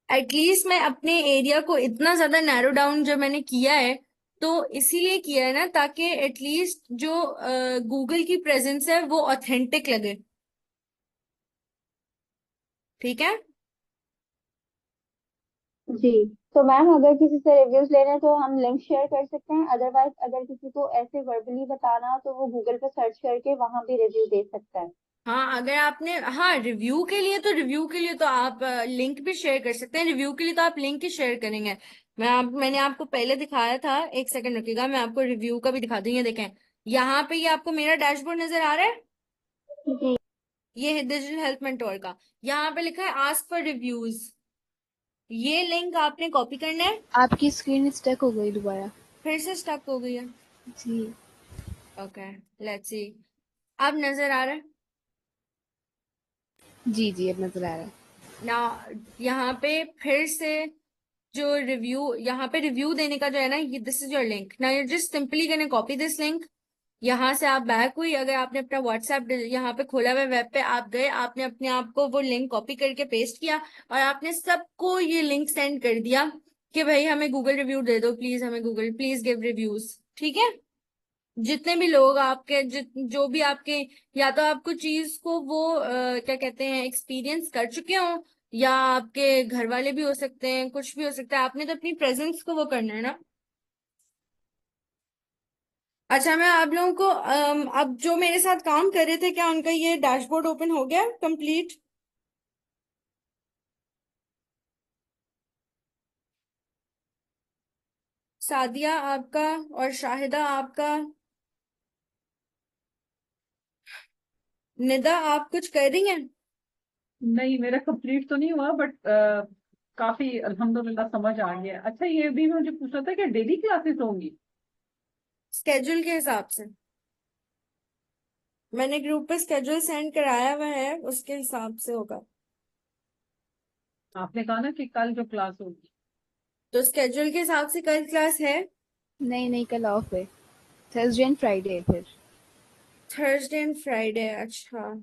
एटलीस्ट मैं अपने एरिया को इतना ज्यादा नैरो डाउन जब मैंने किया है, तो इसीलिए किया है ना, ताकि एटलीस्ट जो गूगल की प्रेजेंस है वो ऑथेंटिक लगे, ठीक है। जी। तो मैम अगर किसी से रिव्यूज लेने हैं तो हम लिंक शेयर कर सकते हैं, अदरवाइज अगर किसी को ऐसे वर्बली बताना हो तो वो गूगल पे सर्च करके वहां भी रिव्यू दे सकता है। हाँ, अगर आपने, हाँ, रिव्यू के लिए तो आप लिंक भी शेयर कर सकते हैं। रिव्यू के लिए तो आप लिंक ही शेयर करेंगे। मैंने आपको पहले दिखाया था, एक सेकंड रुकिएगा, मैं आपको रिव्यू का भी दिखा दूँ। ये देखें, यहाँ पे ये आपको मेरा डैशबोर्ड नजर आ रहा है, जी ये है डिजिटल हेल्थ मेंटोर का। यहाँ पे लिखा है आस्क फॉर रिव्यूज, ये लिंक आपने कॉपी करना है। आपकी स्क्रीन स्टक हो गई दोबारा। फिर से स्टक हो गई है। जी ओके, लेट्स सी, अब नजर आ रहा है जी जी, अब नजर आ रहा है। ना। यहाँ पे फिर से जो रिव्यू, यहाँ पे रिव्यू देने का जो है ना, ये दिस इज योर लिंक ना, you just simply can copy this link. यहाँ से आप बैक हुई, अगर आपने अपना व्हाट्सएप यहाँ पे खोला हुआ वेब पे आप गए, आपने अपने आप को वो लिंक कॉपी करके पेस्ट किया, और आपने सबको ये लिंक सेंड कर दिया कि भाई हमें गूगल रिव्यू दे दो प्लीज, हमें गूगल प्लीज गिव रिव्यूज, ठीक है। जितने भी लोग आपके जो भी आपके, या तो आपको चीज को वो क्या कहते हैं एक्सपीरियंस कर चुके हो, या आपके घर वाले भी हो सकते हैं, कुछ भी हो सकता है, आपने तो अपनी प्रेजेंस को वो करना है ना। अच्छा, मैं आप लोगों को अब जो मेरे साथ काम कर रहे थे, क्या उनका ये डैशबोर्ड ओपन हो गया कंप्लीट? सादिया आपका, और शाहिदा आपका, निदा आप कुछ कर रही हैं? नहीं, मेरा कंप्लीट तो नहीं हुआ, बट काफी अल्हम्दुलिल्लाह समझ आ गया। अच्छा, ये भी मुझे पूछना था कि डेली क्लासेस होंगी? स्केड्यूल के हिसाब से, मैंने ग्रुप पे स्केड्यूल सेंड कराया हुआ है, उसके हिसाब से होगा। आपने कहा ना कि कल जो क्लास होगी। तो स्केड्यूल के हिसाब से कल क्लास है। नहीं नहीं, कल ऑफ है। थर्सडे एंड फ्राइडे है फिर। थर्सडे एंड फ्राइडे, अच्छा।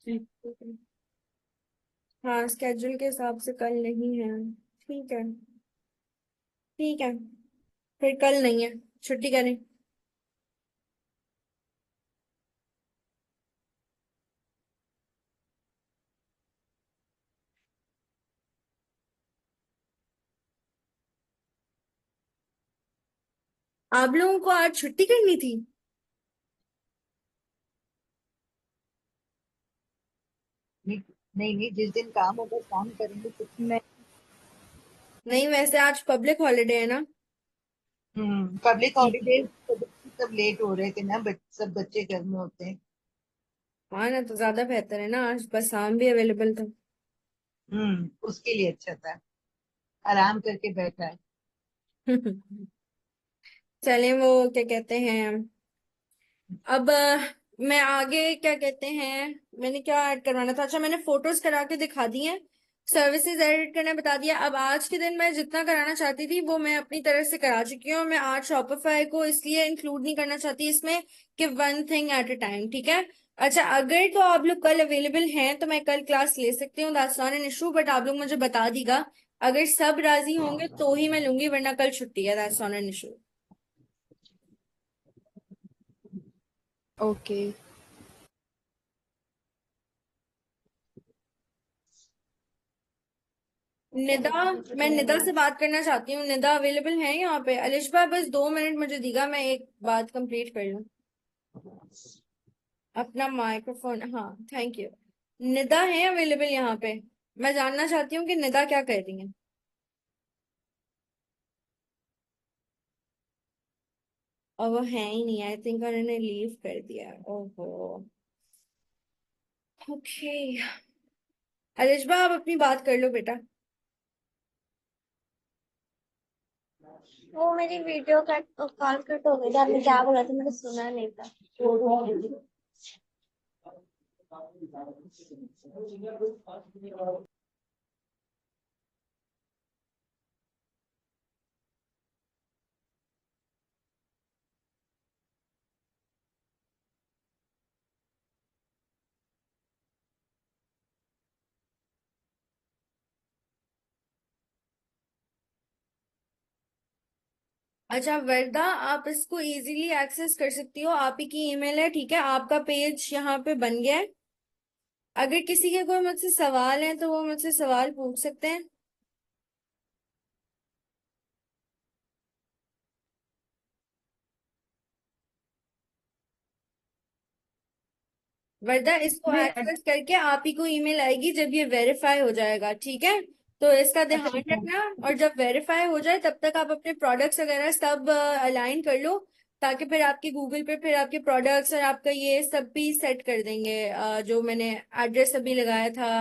ठीक। हाँ, स्केड्यूल के हिसाब से कल नहीं है, ठीक है। ठीक है, फिर कल नहीं है, छुट्टी करें। आप लोगों को आज छुट्टी करनी थी? नहीं नहीं नहीं, जिस दिन काम होगा काम करेंगे कुछ। नहीं, नहीं, वैसे आज पब्लिक हॉलीडे है ना। पब्लिक हॉलीडे, सब लेट हो रहे थे ना, सब बच्चे घर में होते हैं। हाँ ना, तो ज्यादा बेहतर है ना, आज बस शाम भी अवेलेबल था। उसके लिए अच्छा था, आराम करके बैठा है। चले, वो क्या कहते हैं, अब मैं आगे क्या कहते हैं, मैंने क्या ऐड करवाना था, अच्छा मैंने फोटोज करा के दिखा दी हैं, सर्विसेज एडिट करना बता दिया। अब आज के दिन मैं जितना कराना चाहती थी वो मैं अपनी तरफ से करा चुकी हूँ। मैं आज शॉपिफाई को इसलिए इंक्लूड नहीं करना चाहती इसमें कि one thing at a time, ठीक है। अच्छा, अगर तो आप लोग कल अवेलेबल हैं तो मैं कल क्लास ले सकती हूँ, that's not an issue, but आप लोग मुझे बता दीगा। अगर सब राजी होंगे तो ही मैं लूंगी, वरना कल छुट्टी है, that's not an issue. Okay. Nida, मैं निदा से बात करना चाहती हूँ। निदा अवेलेबल है यहाँ पे? अलिशबा बस 2 मिनट मुझे दीगा, मैं एक बात कंप्लीट कर लूँ। अपना माइक्रोफोन, हाँ थैंक यू। निदा है अवेलेबल यहाँ पे? मैं जानना चाहती हूँ कि निदा क्या कर रही है। और वो है ही नहीं, आई थिंक उन्होंने लीव कर दिया। ओहो, ओके। अलिशबा आप अपनी बात कर लो बेटा। वो मेरी वीडियो कट कॉल कट हो गई थी, आपने क्या बोला था मैंने सुना नहीं था। अच्छा वर्दा, आप इसको इजीली एक्सेस कर सकती हो, आप ही की ईमेल है, ठीक है। आपका पेज यहाँ पे बन गया है। अगर किसी के कोई मुझसे सवाल है तो वो मुझसे सवाल पूछ सकते हैं। वर्दा, इसको इसमें एक्सेस करके आप ही को ईमेल आएगी जब ये वेरीफाई हो जाएगा, ठीक है। तो इसका अच्छा, ध्यान रखना, और जब वेरीफाई हो जाए तब तक आप अपने प्रोडक्ट्स वगैरह सब अलाइन कर लो, ताकि फिर आपके गूगल पे फिर आपके प्रोडक्ट्स और आपका ये सब भी सेट कर देंगे। जो मैंने एड्रेस अभी लगाया था,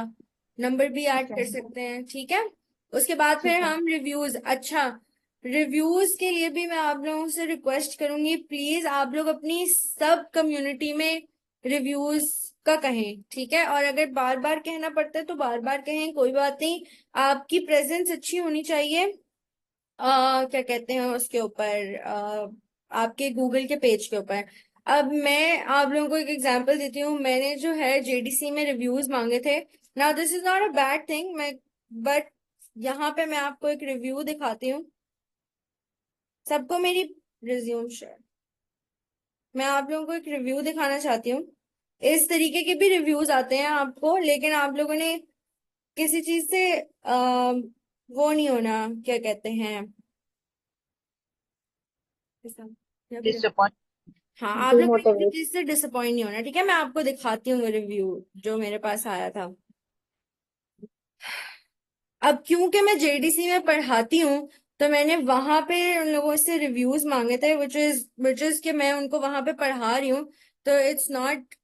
नंबर भी ऐड ठीक है, कर सकते हैं, ठीक है। उसके बाद फिर ठीक है। हम रिव्यूज, अच्छा रिव्यूज के लिए भी मैं आप लोगों से रिक्वेस्ट करूंगी, प्लीज आप लोग अपनी सब कम्युनिटी में रिव्यूज का कहें, ठीक है। और अगर बार बार कहना पड़ता है तो बार बार कहें, कोई बात नहीं। आपकी प्रेजेंस अच्छी होनी चाहिए, क्या कहते हैं उसके ऊपर, आपके गूगल के पेज के ऊपर। अब मैं आप लोगों को एक एग्जांपल देती हूँ। मैंने जो है जेडीसी में रिव्यूज मांगे थे। Now this is not a bad thing, मैं बट यहाँ पे मैं आपको एक रिव्यू दिखाती हूँ। सबको मेरी रिज्यूम शेयर, मैं आप लोगों को एक रिव्यू दिखाना चाहती हूँ। इस तरीके के भी रिव्यूज आते हैं आपको, लेकिन आप लोगों ने किसी चीज से वो नहीं होना, क्या कहते हैं, या फिर डिसअपॉइंट। हाँ, आप लोग ने किसी डिमोटिवेट। चीज से डिसअपॉइंट नहीं होना, ठीक है। मैं आपको दिखाती हूँ वो रिव्यू जो मेरे पास आया था। अब क्योंकि मैं जेडीसी में पढ़ाती हूँ तो मैंने वहां पे उन लोगों से रिव्यूज मांगे थे, विच इज कि मैं उनको वहां पे पढ़ा रही हूँ। तो it's not,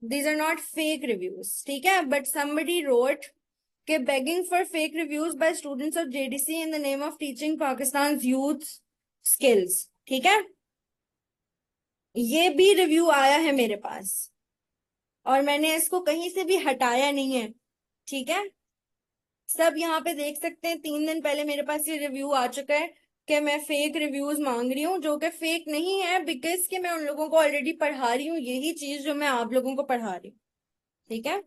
these are not fake reviews, ठीक है। But somebody wrote कि begging for fake reviews by students of JDC in the name of teaching Pakistan's youth skills, ठीक है। ये भी रिव्यू आया है मेरे पास, और मैंने इसको कहीं से भी हटाया नहीं है, ठीक है। सब यहाँ पे देख सकते हैं, 3 दिन पहले मेरे पास ये रिव्यू आ चुका है कि मैं फेक रिव्यूज मांग रही हूँ, जो कि फेक नहीं है, बिकॉज कि मैं उन लोगों को ऑलरेडी पढ़ा रही हूँ यही चीज जो मैं आप लोगों को पढ़ा रही हूँ, ठीक है।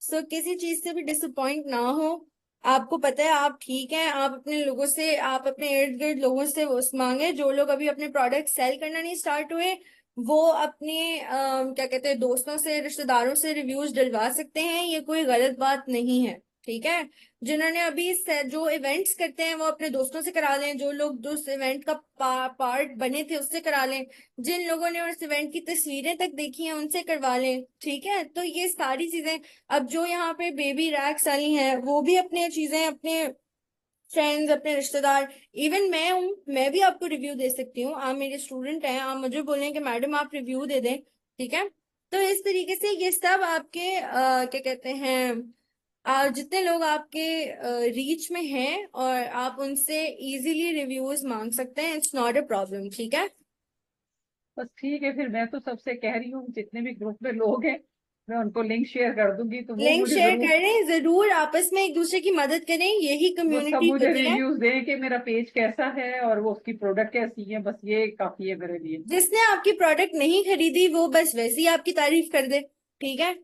सो किसी चीज से भी डिसअपॉइंट ना हो। आपको पता है आप ठीक हैं, आप अपने लोगों से, आप अपने इर्द गिर्द लोगों से उस मांगे, जो लोग अभी अपने प्रोडक्ट सेल करना नहीं स्टार्ट हुए वो अपने क्या कहते हैं दोस्तों से, रिश्तेदारों से रिव्यूज डलवा सकते हैं, ये कोई गलत बात नहीं है, ठीक है। जिन्होंने अभी जो इवेंट्स करते हैं वो अपने दोस्तों से करा लें, जो लोग उस इवेंट का पार्ट बने थे उससे करा लें, जिन लोगों ने उस इवेंट की तस्वीरें तक देखी हैं उनसे करवा लें, ठीक है। तो ये सारी चीजें, अब जो यहाँ पे बेबी रैक्स वाली हैं वो भी अपने चीजें अपने फ्रेंड्स, अपने रिश्तेदार, इवन मैं हूँ, मैं भी आपको रिव्यू दे सकती हूँ। आप मेरे स्टूडेंट हैं, आप मुझे बोलें कि मैडम आप रिव्यू दे दें, ठीक है। तो इस तरीके से ये सब आपके क्या कहते हैं, जितने लोग आपके रीच में हैं और आप उनसे इजीली रिव्यूज मांग सकते हैं, इट्स नॉट अ प्रॉब्लम, ठीक है। बस ठीक है, फिर मैं तो सबसे कह रही हूँ जितने भी ग्रुप में लोग हैं मैं उनको लिंक शेयर कर दूंगी, तो वो लिंक मुझे शेयर जरूर, करें, जरूर आपस में एक दूसरे की मदद करें, यही वो सब कम्युनिटी मुझे होती है। रिव्यूज दें कि मेरा पेज कैसा है और वो उसकी प्रोडक्ट कैसी है, बस ये काफी है मेरे लिए। जिसने आपकी प्रोडक्ट नहीं खरीदी वो बस वैसे ही आपकी तारीफ कर दे, ठीक है।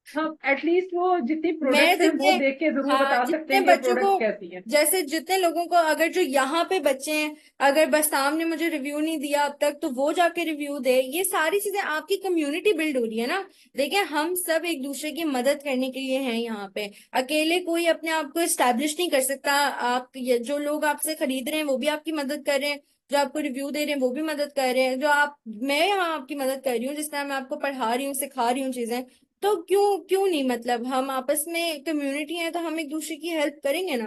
हाँ, एटलीस्ट वो जितनी मैं प्रोडक्ट्स हैं जितने वो देख के जरूर हाँ बता सकते जितने हैं कि ये बच्चों को, प्रोडक्ट्स कैसी है। जैसे जितने लोगों को, अगर जो यहाँ पे बच्चे हैं, अगर बस्ताम ने मुझे रिव्यू नहीं दिया अब तक तो वो जाके रिव्यू दे, ये सारी चीजें आपकी कम्युनिटी बिल्ड हो रही है ना। देखिए हम सब एक दूसरे की मदद करने के लिए हैं यहाँ पे, अकेले कोई अपने आप को एस्टैब्लिश नहीं कर सकता। आप जो लोग आपसे खरीद रहे हैं वो भी आपकी मदद कर रहे हैं, जो आपको रिव्यू दे रहे हैं वो भी मदद कर रहे हैं, जो आप, मैं यहाँ आपकी मदद कर रही हूँ जिस तरह मैं आपको पढ़ा रही हूँ सिखा रही हूँ चीजें, तो क्यों क्यों नहीं, मतलब हम आपस में कम्युनिटी है तो हम एक दूसरे की हेल्प करेंगे ना।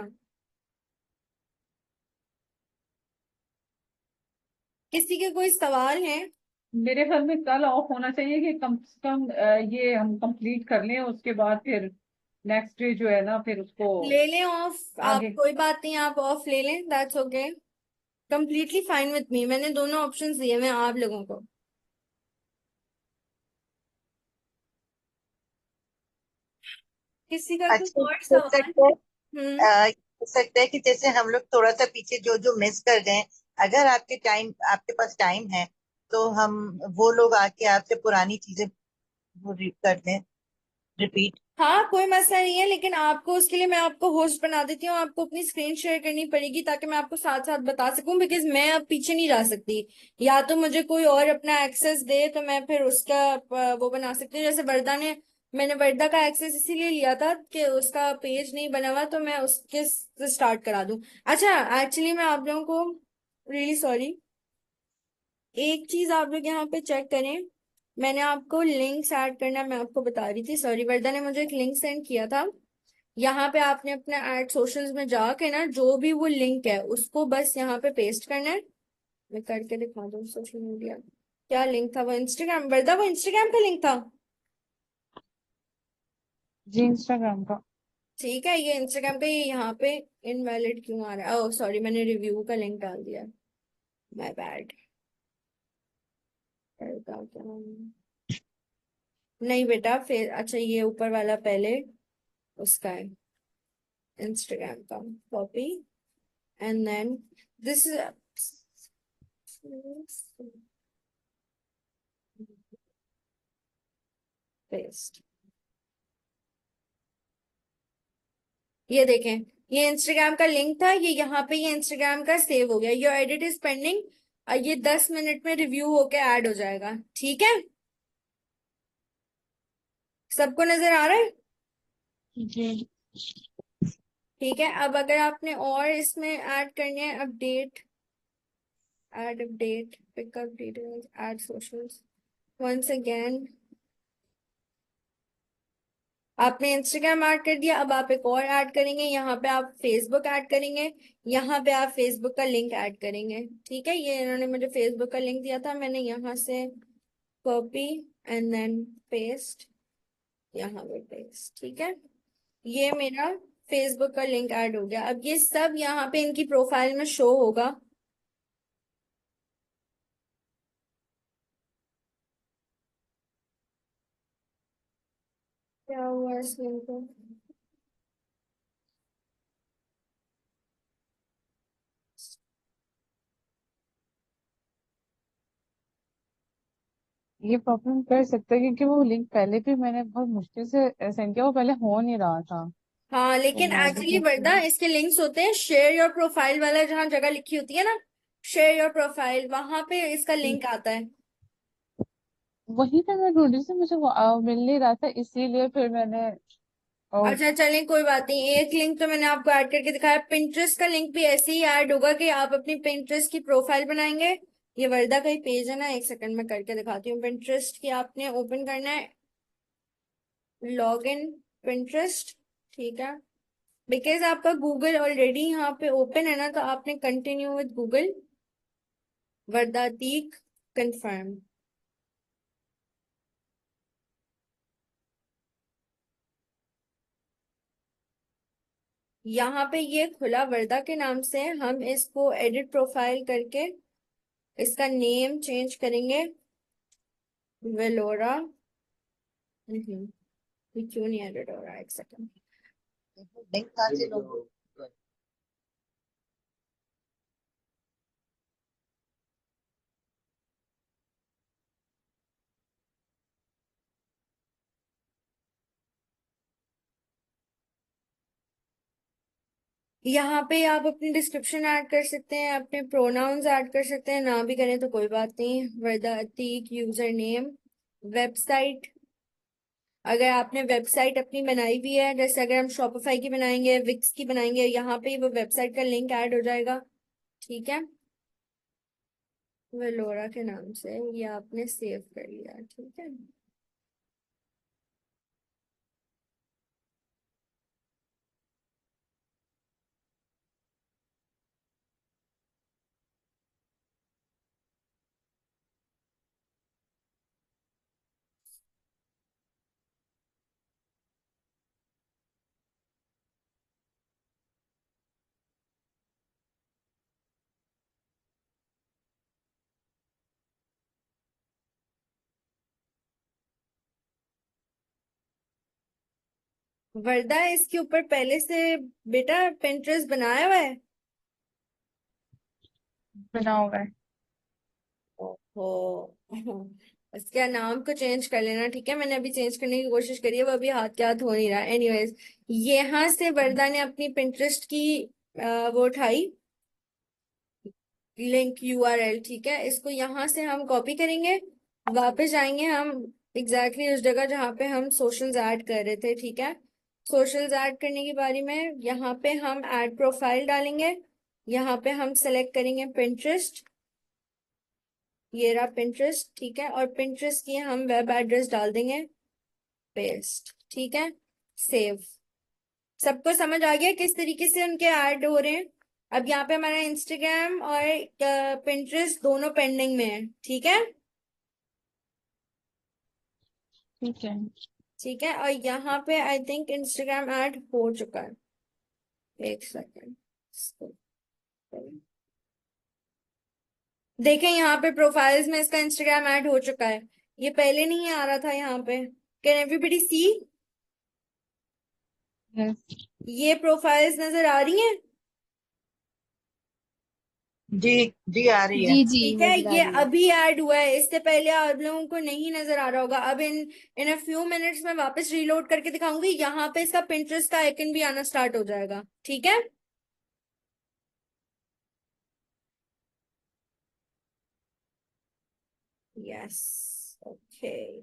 किसी के कोई सवाल है? मेरे ख्याल में कल ऑफ होना चाहिए कि कम से कम ये हम कंप्लीट कर लें, उसके बाद फिर नेक्स्ट डे जो है ना फिर उसको ले लें ऑफ, आप आगे। कोई बात नहीं, आप ऑफ ले लें, that's okay, completely fine with me, मैंने दोनों ऑप्शंस दिए हुए हैं आप लोगों को। किसी का कोई अच्छा, और हो सवाल? सकता है हम्म। हो सकता है कि जैसे हम लोग थोड़ा सा पीछे जो जो मिस कर गए, अगर आपके पास टाइम है तो हम वो लोग आके आपसे पुरानी चीजें वो कर दें, रिपीट। हाँ कोई मसला नहीं है, लेकिन आपको उसके लिए मैं आपको होस्ट बना देती हूँ, आपको अपनी स्क्रीन शेयर करनी पड़ेगी ताकि मैं आपको साथ साथ बता सकूं, बिकॉज मैं अब पीछे नहीं जा सकती। या तो मुझे कोई और अपना एक्सेस दे तो मैं फिर उसका वो बना सकती हूँ, जैसे वर्दा ने, मैंने वर्दा का एक्सेस इसीलिए लिया था कि उसका पेज नहीं बना हुआ तो मैं उसके से स्टार्ट करा दूं। अच्छा एक्चुअली मैं आप लोगों को रियली सॉरी, एक चीज आप लोग यहाँ पे चेक करें, मैंने आपको लिंक्स ऐड करना मैं आपको बता रही थी, सॉरी, वर्दा ने मुझे एक लिंक सेंड किया था। यहाँ पे आपने अपने ऐड सोशल्स में जाके ना जो भी वो लिंक है उसको बस यहाँ पे पेस्ट करना है। मैं करके दिखा दूँ सोशल मीडिया, क्या लिंक था वो, इंस्टाग्राम, वर्दा वो इंस्टाग्राम का लिंक था। जी इंस्टाग्राम का। ठीक है, ये इंस्टाग्राम का, ये यहाँ पे इनवैलिड क्यों आ रहा है, ओह सॉरी मैंने रिव्यू का लिंक डाल दिया, माय बैड। नहीं बेटा, फिर अच्छा ये ऊपर वाला पहले उसका है, इंस्टाग्राम का, copy and then this is paste. ये देखें, ये इंस्टाग्राम का लिंक था, ये यहाँ पे ये इंस्टाग्राम का सेव हो गया, योर एडिट इज पेंडिंग, ये 10 मिनट में रिव्यू होके ऐड हो जाएगा, ठीक है। सबको नजर आ रहा है? जी। ठीक है, अब अगर आपने और इसमें ऐड करने हैं update, add update, pickup details, add socials, once again आपने इंस्टाग्राम ऐड कर दिया, अब आप एक और ऐड करेंगे, यहाँ पे आप फेसबुक ऐड करेंगे, यहाँ पे आप फेसबुक का लिंक ऐड करेंगे, ठीक है। ये इन्होंने मुझे फेसबुक का लिंक दिया था, मैंने यहाँ से कॉपी एंड देन पेस्ट, यहाँ पे पेस्ट, ठीक है। ये मेरा फेसबुक का लिंक ऐड हो गया, अब ये सब यहाँ पे इनकी प्रोफाइल में शो होगा। क्या हुआ इस लिंक को? ये प्रॉब्लम कर सकता है क्योंकि वो लिंक पहले भी मैंने बहुत मुश्किल से सेंड किया, वो पहले हो नहीं रहा था। हाँ तो लेकिन मैं अभी एक्चुअली देखती वर्दा हूँ। इसके लिंक्स होते हैं शेयर योर प्रोफाइल वाला, जहाँ जगह लिखी होती है ना शेयर योर प्रोफाइल, वहां पे इसका लिंक आता है। वहीं पे मैं ढूंढ रही थी, मुझे वो मिल नहीं रहा था, इसीलिए फिर मैंने और अच्छा चलें, कोई बात नहीं, एक लिंक तो मैंने आपको ऐड करके दिखाया। पिंटरेस्ट का लिंक भी ऐसे ही ऐड होगा कि आप अपनी पिंटरेस्ट की प्रोफाइल बनाएंगे। ये वर्दा का ही पेज है ना, एक सेकंड में करके दिखाती हूँ। पिंटरेस्ट की आपने ओपन करना है, लॉग इन पिंटरेस्ट, ठीक है। बिकॉज आपका गूगल ऑलरेडी यहाँ पे ओपन है ना, तो आपने continue with Google, Warda Atiq, confirm. यहाँ पे ये खुला वर्दा के नाम से, हम इसको एडिट प्रोफाइल करके इसका नेम चेंज करेंगे वेलोरा। ये क्यों नहीं एडिट हो रहा है, एक सेकंड। लिंक कहाँ से लोगे? यहाँ पे आप अपनी डिस्क्रिप्शन ऐड कर सकते हैं, अपने प्रोनाउंस ऐड कर सकते हैं, ना भी करें तो कोई बात नहीं। वर्दा अतीक, यूजर नेम, वेबसाइट, अगर आपने वेबसाइट अपनी बनाई हुई है, जैसे अगर हम शॉपिफाई की बनाएंगे, विक्स की बनाएंगे, यहाँ पे वो वेबसाइट का लिंक ऐड हो जाएगा, ठीक है। वेलोरा के नाम से ये आपने सेव कर लिया, ठीक है। वर्दा इसके ऊपर पहले से बेटा पिंटरेस्ट बनाया हुआ है? बना हुआ है। ओहो इसका नाम को चेंज कर लेना, ठीक है। मैंने अभी चेंज करने की कोशिश करी है, वो अभी हाथ के हाथ हो नहीं रहा। एनीवेज, यहाँ से वर्दा ने अपनी पिंटरेस्ट की वो उठाई लिंक यूआरएल, ठीक है। इसको यहाँ से हम कॉपी करेंगे, वापस जाएंगे हम एग्जैक्टली उस जगह जहाँ पे हम सोशल्स ऐड कर रहे थे, ठीक है। सोशल्स ऐड करने की बारी में यहाँ पे हम ऐड प्रोफाइल डालेंगे, यहाँ पे हम सेलेक्ट करेंगे पिंटरेस्ट, ये रहा पिंटरेस्ट, ठीक है। और पिंटरेस्ट की हम वेब एड्रेस डाल देंगे, पेस्ट, ठीक है। सेव। सबको समझ आ गया किस तरीके से उनके ऐड हो रहे हैं? अब यहाँ पे हमारा इंस्टाग्राम और पिंटरेस्ट दोनों पेंडिंग में है, ठीक है। ठीक है। ठीक है, और यहाँ पे आई थिंक इंस्टाग्राम ऐड हो चुका है, एक सेकेंड। देखें यहाँ पे प्रोफाइल्स में इसका इंस्टाग्राम ऐड हो चुका है, ये पहले नहीं आ रहा था यहाँ पे। Can everybody see? यस। ये प्रोफाइल्स नजर आ रही हैं? जी जी आ रही है। जी जी ठीक है, नजर आ ये रही है। अभी ऐड हुआ है, इससे पहले आप लोगों को नहीं नजर आ रहा होगा। अब इन इन अ फ्यू मिनट्स में वापस रीलोड करके दिखाऊंगी, यहाँ पे इसका पिंटरेस्ट का आइकन भी आना स्टार्ट हो जाएगा, ठीक है। Yes, okay.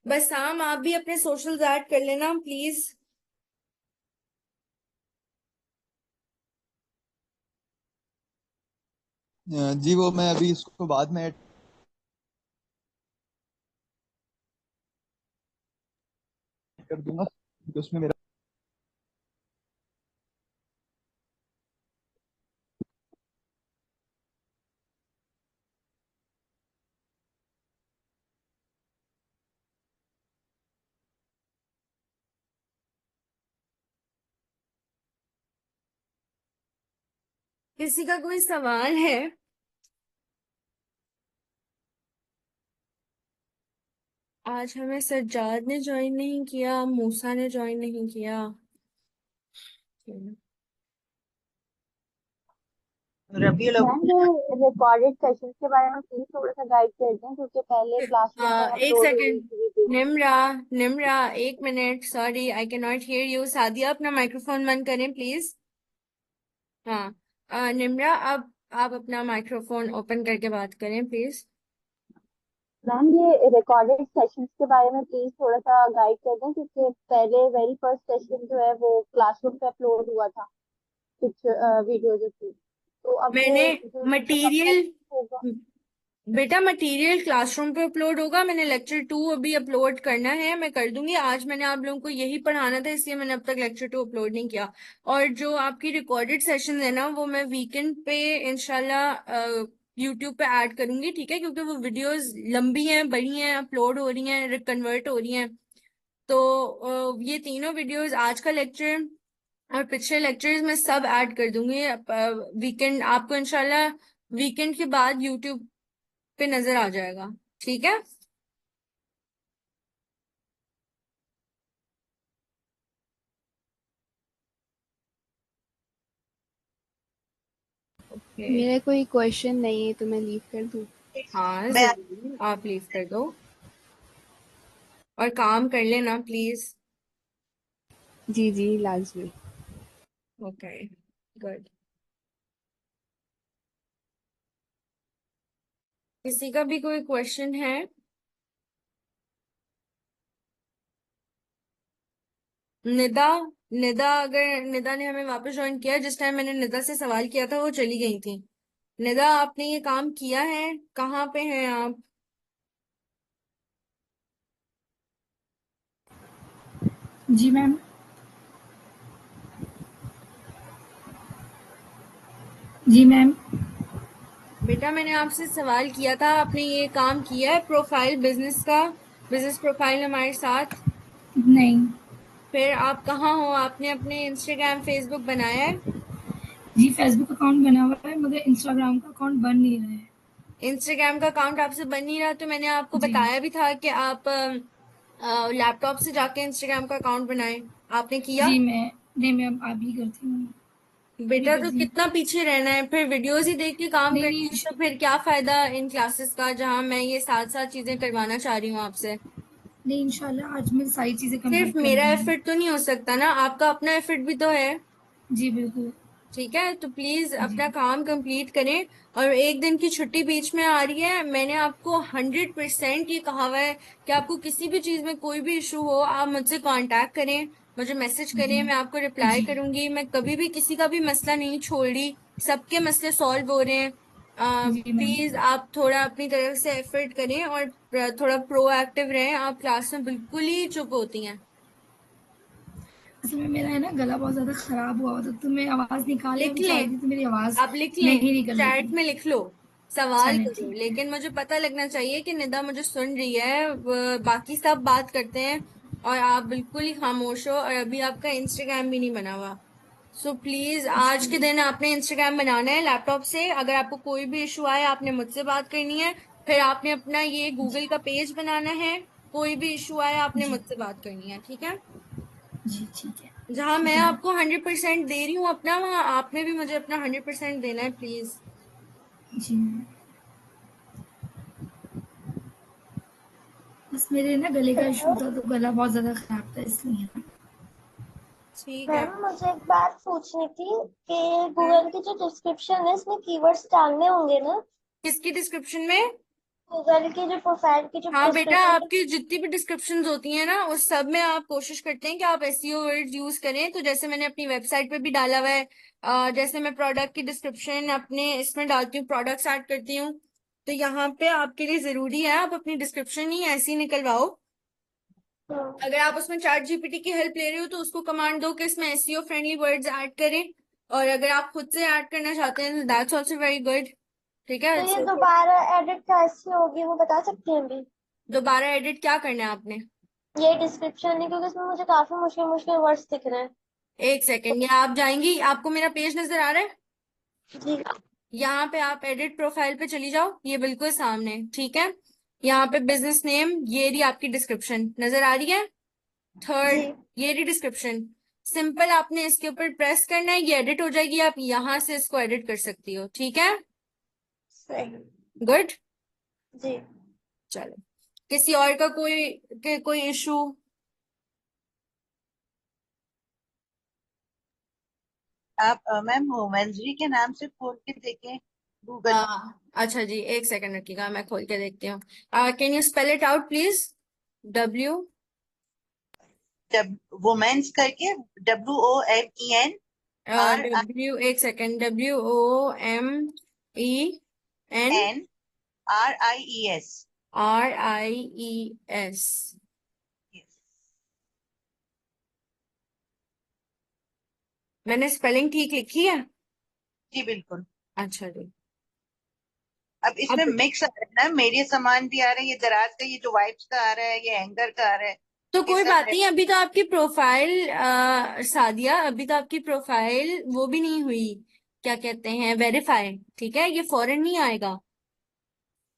बस शाम आप भी अपने सोशल्स ऐड कर लेना प्लीज। जी वो मैं अभी इसको बाद में ऐड कर दूंगा, क्योंकि उसमें मेरा किसी का कोई सवाल है? आज हमें सज्जाद ने ज्वाइन नहीं किया, मूसा ने ज्वाइन नहीं किया। रबीउल मैम अव्वल। जो रिकॉर्डेड सेशंस के बारे में प्लीज थोड़ा सा गाइड कर दें, क्योंकि पहले क्लास में तो एक अपलोड हो रही सेकंड, थी वीडियो। निम्रा, निम्रा, एक minute, sorry I can not here you. Sadia अपना माइक्रोफोन बंद करें प्लीज। हाँ, निम्रा अब आप अपना माइक्रोफोन ओपन करके बात करें प्लीज। मैम ये रिकॉर्डेड सेशंस के बारे में प्लीज थोड़ा सा गाइड कर दें, क्योंकि पहले वेरी फर्स्ट सेशन जो है वो क्लासरूम पे अपलोड हुआ था, कुछ वीडियो जो थी, तो अब मैंने वो जो तक अपलोड मटेरियल होगा। बेटा मटेरियल क्लासरूम पे अपलोड होगा। मैंने लेक्चर 2 अभी अपलोड करना है, मैं कर दूंगी। आज मैंने आप लोगों को यही पढ़ाना था, इसलिए मैंने अब तक लेक्चर 2 अपलोड नहीं किया। और जो आपकी रिकॉर्डेड सेशन है ना, वो मैं वीकेंड पे इंशाल्लाह यूट्यूब पे ऐड करूंगी, ठीक है? क्योंकि वो वीडियोस लंबी हैं, बड़ी हैं, अपलोड हो रही हैं, कन्वर्ट हो रही हैं। तो ये तीनों वीडियोस, आज का लेक्चर और पिछले लेक्चर्स में सब ऐड कर दूंगी। वीकेंड आपको इंशाल्लाह वीकेंड के बाद यूट्यूब पे नजर आ जाएगा, ठीक है? ओके। मेरा कोई क्वेश्चन नहीं है तो मैं लीव कर दूँ? हाँ मैं जरूर, आप लीव कर दो और काम कर लेना प्लीज। जी जी लाजमी। Okay, good. किसी का भी कोई क्वेश्चन है? निदा, निदा, अगर निदा ने हमें वापस ज्वाइन किया, जिस टाइम मैंने निदा से सवाल किया था वो चली गई थी। निदा, आपने ये काम किया है? कहाँ पे हैं आप? जी मैम। जी मैम। बेटा मैंने आपसे सवाल किया था, आपने ये काम किया है प्रोफाइल बिजनेस का? बिजनेस प्रोफाइल हमारे साथ। नहीं। फिर आप कहाँ हो? आपने अपने इंस्टाग्राम फेसबुक बनाया है? जी फेसबुक अकाउंट बना हुआ है, मगर इंस्टाग्राम का अकाउंट बन नहीं रहा है। इंस्टाग्राम का अकाउंट आपसे बन नहीं रहा, तो मैंने आपको जी। बताया भी था कि आप लैपटॉप से जाके इंस्टाग्राम का अकाउंट बनाएं। आपने किया? जी मैं नहीं मैम, आप ही करती हूँ। अभी बेटा कर तो दी। कितना पीछे रहना है? फिर वीडियोस ही देख के काम नहीं करनी नहीं। है तो फिर क्या फायदा इन क्लासेस का, जहां मैं ये साथ साथ चीजें करवाना चाह रही हूँ आपसे। नहीं इंशाल्लाह आज मैं सारी चीज़ें सिर्फ कंप्लीट कर मेरा दूंगी। एफर्ट तो नहीं हो सकता ना, आपका अपना एफर्ट भी तो है। जी बिल्कुल। ठीक है, तो प्लीज जी। अपना काम कंप्लीट करें। और एक दिन की छुट्टी बीच में आ रही है, मैंने आपको 100% ये कहा हुआ है कि आपको किसी भी चीज में कोई भी इशू हो, आप मुझसे कांटेक्ट करें, मुझे मैसेज करें, जी। मैं आपको रिप्लाई जी। करूंगी। मैं कभी भी किसी का भी मसला नहीं छोड़ रही, सबके मसले सॉल्व हो रहे हैं। जी मैम। प्लीज आप थोड़ा अपनी तरफ से एफर्ट करें और थोड़ा प्रोएक्टिव रहें। आप क्लास में बिल्कुल ही चुप होती हैं। असल में मेरा है ना गला बहुत ज़्यादा ख़राब हुआ था, तो मैं आवाज़ निकालना लिख भी चाह रही लें, थी, तो मेरी आवाज़ आप लिख लें, नहीं निकल रही चैट थी। में लिख लो, सवाल चलें करो, ठीक है। लेकिन मुझे पता लगना चाहिए कि निदा मुझे सुन रही है। बाकी सब बात करते हैं और आप बिल्कुल ही खामोश हो, और अभी आपका इंस्टाग्राम भी नहीं बना हुआ। सो प्लीज आज के जी। दिन आपने इंस्टाग्राम बनाना है लैपटॉप से। अगर आपको कोई भी इशू आए, आपने मुझसे बात करनी है। फिर आपने अपना ये जी। गूगल का पेज बनाना है। कोई भी इशू आए, आपने जी। मुझसे बात करनी है, ठीक है? जी ठीक है। जहां मैं ठीक है मैम। आपको 100% दे रही हूँ अपना, वहां आपने भी मुझे अपना 100% देना है प्लीज। Ji ma'am. बस मेरे ना गले का इशू था, तो गला बहुत ज़्यादा ख़राब था इसलिए। ठीक है। मैम मुझे एक बात पूछनी थी कि हाँ। गूगल की जो डिस्क्रिप्शन है इसमें कीवर्ड्स डालने होंगे ना? किसकी डिस्क्रिप्शन में? गूगल की जो प्रोफाइल की जो हाँ बेटा, डिस्क्रिप्शन है। आपकी जितनी भी डिस्क्रिप्शंस होती हैं ना, उस सब में आप कोशिश करते हैं कि आप एसईओ वर्ड यूज करें। तो जैसे मैंने अपनी वेबसाइट पे भी डाला हुआ है, जैसे मैं प्रोडक्ट की डिस्क्रिप्शन अपने इसमें डालती हूँ, प्रोडक्ट्स ऐड करती हूँ, तो यहाँ पे आपके लिए जरूरी है आप अपनी डिस्क्रिप्शन ही ऐसी निकलवाओ। हम्म। अगर आप उसमें चैट जीपीटी की हेल्प ले रहे हो, तो उसको कमांड दो कि इसमें एसईओ फ्रेंडली वर्ड्स ऐड करें। और अगर आप खुद से ऐड करना चाहते हैं तो दैट्स ऑल्सो वेरी गुड। ठीक है, तो ये दोबारा एडिट कैसे होगी वो बता सकते हैं अभी? दोबारा एडिट क्या करना है आपने? ये डिस्क्रिप्शन है क्योंकि इसमें मुझे काफी मुश्किल मुश्किल वर्ड्स दिख रहे हैं। एक सेकेंड, ये आप जाएंगी, आपको मेरा पेज नजर आ रहा है? जी। यहाँ पे आप एडिट प्रोफाइल पे चली जाओ, ये बिल्कुल सामने, ठीक है? यहाँ पे बिजनेस नेम, ये रही आपकी डिस्क्रिप्शन नजर आ रही है। जी। थर्ड, ये रही डिस्क्रिप्शन। सिंपल आपने इसके ऊपर प्रेस करना है, ये एडिट हो जाएगी, आप यहाँ से इसको एडिट कर सकती हो, ठीक है? सही। गुड। जी। चलो, किसी और का कोई इशू? आप मैम वुमेन्सरी के नाम से खोल के देखें, गूगल। अच्छा जी, एक सेकंड रखिएगा, मैं खोल के देखती हूँ। Can you spell it out please? W women's करके, WOMEN डब्ल्यू, एक सेकंड, WOMEN RIES। RIES। मैंने स्पेलिंग ठीक लिखी है? जी बिल्कुल। अच्छा जी। अब इसमें अब मिक्स आ रहा है ना, मेरे सामान भी आ रहे हैं, ये दराज का, ये जो वाइप्स का आ रहा है, ये हैंगर का आ रहा है, तो ये कोई सब बात है। नहीं, अभी तो आपकी प्रोफाइल सादिया, अभी तो आपकी प्रोफाइल वो भी नहीं हुई, क्या कहते हैं, वेरीफाई, ठीक है? ये फौरन नहीं आएगा।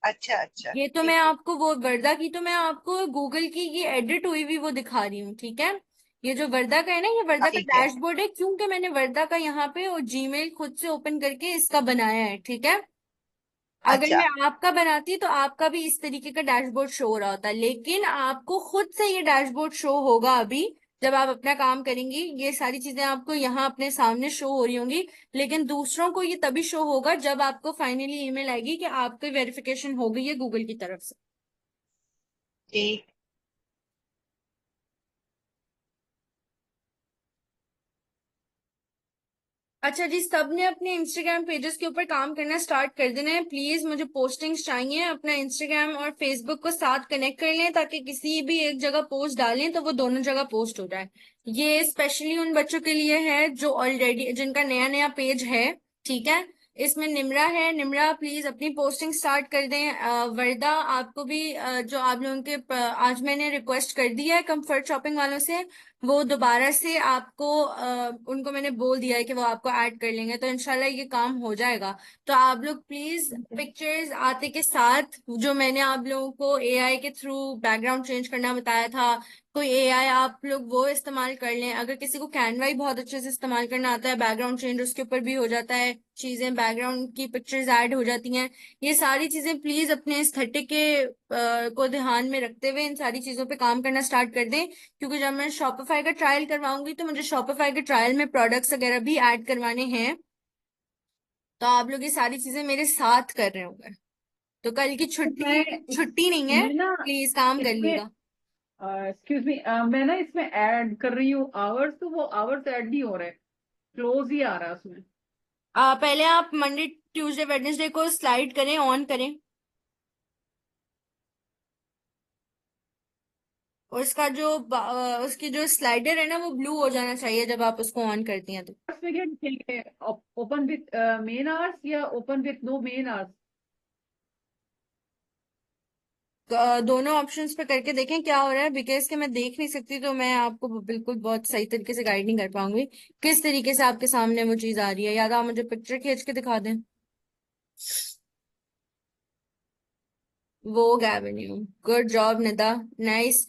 अच्छा अच्छा, ये तो मैं ठीक है। आपको, वो वर्दा की तो मैं आपको गूगल की ये एडिट हुई हुई वो दिखा रही हूँ, ठीक है? ये जो वर्दा का है ना, ये वर्दा का ठीक है। डैशबोर्ड है, क्योंकि मैंने वर्दा का यहाँ पे और जीमेल खुद से ओपन करके इसका बनाया है, ठीक है? अगर अच्छा। मैं आपका बनाती तो आपका भी इस तरीके का डैशबोर्ड शो हो रहा होता, लेकिन आपको खुद से ये डैशबोर्ड शो होगा अभी, जब आप अपना काम करेंगी, ये सारी चीजें आपको यहाँ अपने सामने शो हो रही होंगी। लेकिन दूसरों को ये तभी शो होगा जब आपको फाइनली ईमेल आएगी कि आपकी वेरिफिकेशन हो गई है गूगल की तरफ से। ठीक। अच्छा जी, सबने अपने इंस्टाग्राम पेजेस के ऊपर काम करना स्टार्ट कर देना है प्लीज। मुझे पोस्टिंग्स चाहिए, अपना इंस्टाग्राम और फेसबुक को साथ कनेक्ट कर लें ताकि किसी भी एक जगह पोस्ट डालें तो वो दोनों जगह पोस्ट हो जाए। ये स्पेशली उन बच्चों के लिए है जो ऑलरेडी, जिनका नया नया पेज है, ठीक है? इसमें निम्रा है, निम्रा प्लीज अपनी पोस्टिंग स्टार्ट कर दें। वर्दा, आपको भी जो आप लोगों के आज मैंने रिक्वेस्ट कर दिया है कंफर्ट शॉपिंग वालों से, वो दोबारा से आपको उनको मैंने बोल दिया है कि वो आपको ऐड कर लेंगे, तो इंशाल्लाह ये काम हो जाएगा। तो आप लोग प्लीज पिक्चर्स आते के साथ, जो मैंने आप लोगों को एआई के थ्रू बैकग्राउंड चेंज करना बताया था, कोई एआई आप लोग वो इस्तेमाल कर लें। अगर किसी को कैनवा ही बहुत अच्छे से इस्तेमाल करना आता है, बैकग्राउंड चेंज उसके ऊपर भी हो जाता है, चीजें बैकग्राउंड की पिक्चर्स ऐड हो जाती हैं। ये सारी चीजें प्लीज अपने एस्थेटिक के को ध्यान में रखते हुए इन सारी चीजों पे काम करना स्टार्ट कर दें, क्योंकि जब मैं शॉपिफाई का ट्रायल करवाऊंगी तो मुझे शॉपिफाई के ट्रायल में प्रोडक्ट्स वगैरह भी ऐड करवाने हैं। तो आप लोग ये सारी चीजें मेरे साथ कर रहे होंगे, तो कल की तो छुट्टी, छुट्टी नहीं है, मैं ना प्लीज काम कर इसमें, लीजिएगा। एक्सक्यूज मी, मैं ना इसमें ऐड कर रही हूँ आवर्स, तो वो आवर्स ऐड नहीं हो रहे, क्लोज ही आ रहा है उसमें। पहले आप मंडे ट्यूसडे वेडनेसडे को स्लाइड करें, ऑन करें, और उसका जो उसकी जो स्लाइडर है ना वो ब्लू हो जाना चाहिए जब आप उसको ऑन करती हैं तो। उसमें क्या लिखेंगे, ओपन विथ मेन आवर्स या open with no main hours? दोनों ऑप्शंस पे करके देखें क्या हो रहा है, बिकॉज के मैं देख नहीं सकती तो मैं आपको बिल्कुल बहुत सही तरीके से गाइड नहीं कर पाऊंगी किस तरीके से आपके सामने वो चीज आ रही है। या तो आप मुझे पिक्चर खींच के दिखा दें। वो Avenue, good job Nida, nice.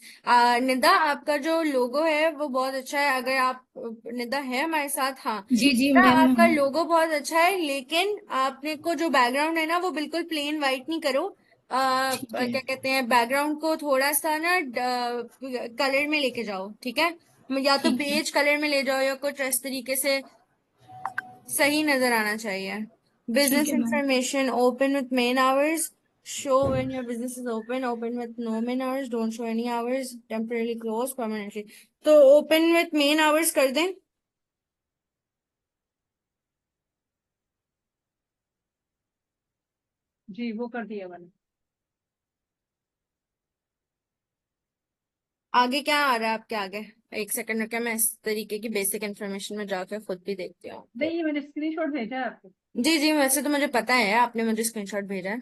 Nida, आपका जो लोगो है वो बहुत अच्छा है। अगर आप, निदा है हमारे साथ? हाँ। जी जी निदा, मैम, आपका हाँ। लोगो बहुत अच्छा है, लेकिन आपने को जो बैकग्राउंड है ना वो बिल्कुल प्लेन वाइट नहीं करो। ठीक है। क्या कहते हैं, बैकग्राउंड को थोड़ा सा ना कलर में लेके जाओ, ठीक है? या तो ठीक है। बेज कलर में ले जाओ या कुछ इस तरीके से, सही नजर आना चाहिए। ठीक बिजनेस है ma'am. Information open with main hours, show when your business is open with no main hours, don't show any hours, temporarily closed, permanently। तो open with main hours कर दें। जी वो कर दिया मैंने। आगे क्या आ रहा है आपके आगे? एक सेकंड रुकिए, मैं इस तरीके की बेसिक इन्फॉर्मेशन में जाकर खुद भी देखती हूँ आपको। नहीं, मैंने स्क्रीनशॉट भेजा है आपको। जी जी, वैसे तो मुझे पता है, आपने मुझे स्क्रीनशॉट भेजा है।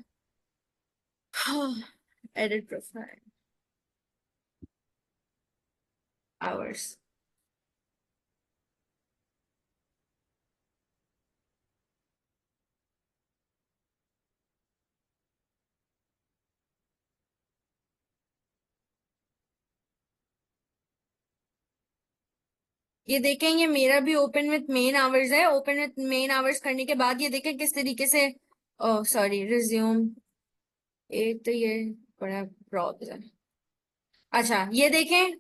Edit profile hours. ये देखें, ये मेरा भी ओपन विथ मेन आवर्स है। ओपन विथ मेन आवर्स करने के बाद ये देखें किस तरीके से, ओ सॉरी, रिज्यूम, एक तो ये बड़ा प्रॉब्लम है। अच्छा, ये देखें,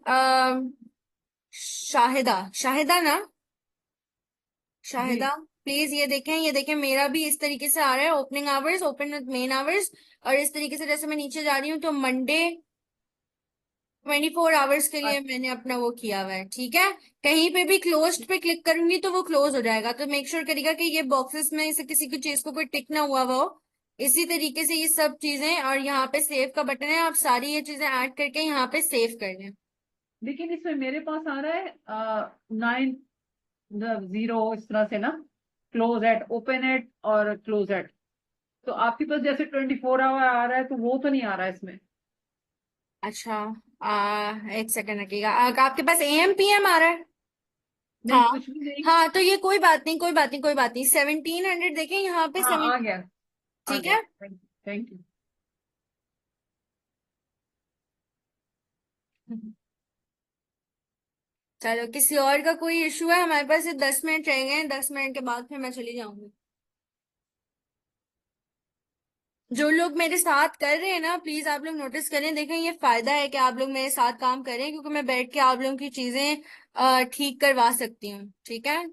शाहिदा, शाहिदा ना, जी शाहिदा, प्लीज ये देखें मेरा भी इस तरीके से आ रहा है, opening hours, open with main hours, और इस तरीके से जैसे मैं नीचे जा रही हूँ तो मंडे 24 आवर्स के लिए मैंने अपना वो किया हुआ है, ठीक है। कहीं पे भी क्लोज्ड पे क्लिक करूंगी तो वो क्लोज हो जाएगा, तो मेक श्योर करिएगा कि ये बॉक्सेस में इसे किसी की चीज को कोई टिक ना हुआ हो। इसी तरीके से ये सब चीजें, और यहाँ पे सेव का बटन है, आप सारी ये चीजें ऐड करके यहाँ पे सेव कर लें। लेकिन इसमें मेरे पास आ रहा है 9 0 इस तरह से ना, क्लोज एट, ओपन एट और क्लोज एट। तो आपके पास जैसे 24 आवर आ रहा है तो वो तो नहीं आ रहा है इसमें। अच्छा, एक सेकंड रखिएगा, आपके पास एएम पीएम आ रहा है? नहीं, हाँ। कुछ भी नहीं। हाँ तो ये कोई बात नहीं, कोई बात नहीं, कोई बात नहीं, 1700 देखें यहाँ पे, हाँ, आ 7। गया, आ ठीक गया, है। Thank you. चलो, किसी और का कोई इशू है? हमारे पास ये 10 मिनट रह गए हैं, 10 मिनट के बाद फिर मैं चली जाऊंगी। जो लोग मेरे साथ कर रहे हैं ना, प्लीज आप लोग नोटिस करें, देखें ये फायदा है कि आप लोग मेरे साथ काम करें, क्योंकि मैं बैठ के आप लोगों की चीजें ठीक करवा सकती हूँ, ठीक है।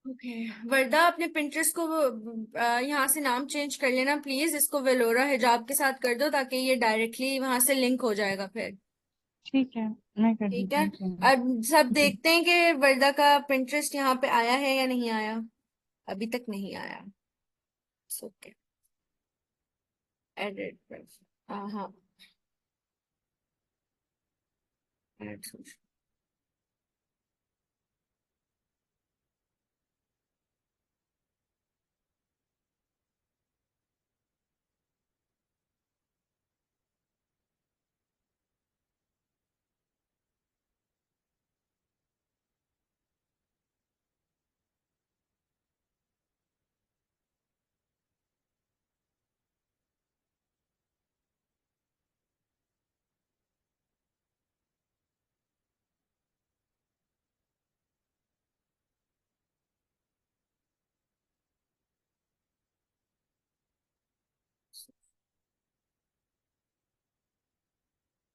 ओके। वर्दा, अपने पिंटरेस्ट को यहाँ से नाम चेंज कर लेना प्लीज, इसको वेलोरा हिजाब के साथ कर दो, ताकि ये डायरेक्टली वहां से लिंक हो जाएगा फिर। ठीक है, मैं कर ठीक देती है। हूँ चेंज। अब सब जी। देखते हैं कि वर्दा का पिंटरेस्ट यहाँ पे आया है या नहीं आया। अभी तक नहीं आया। ओके। एडिट। हाँ। add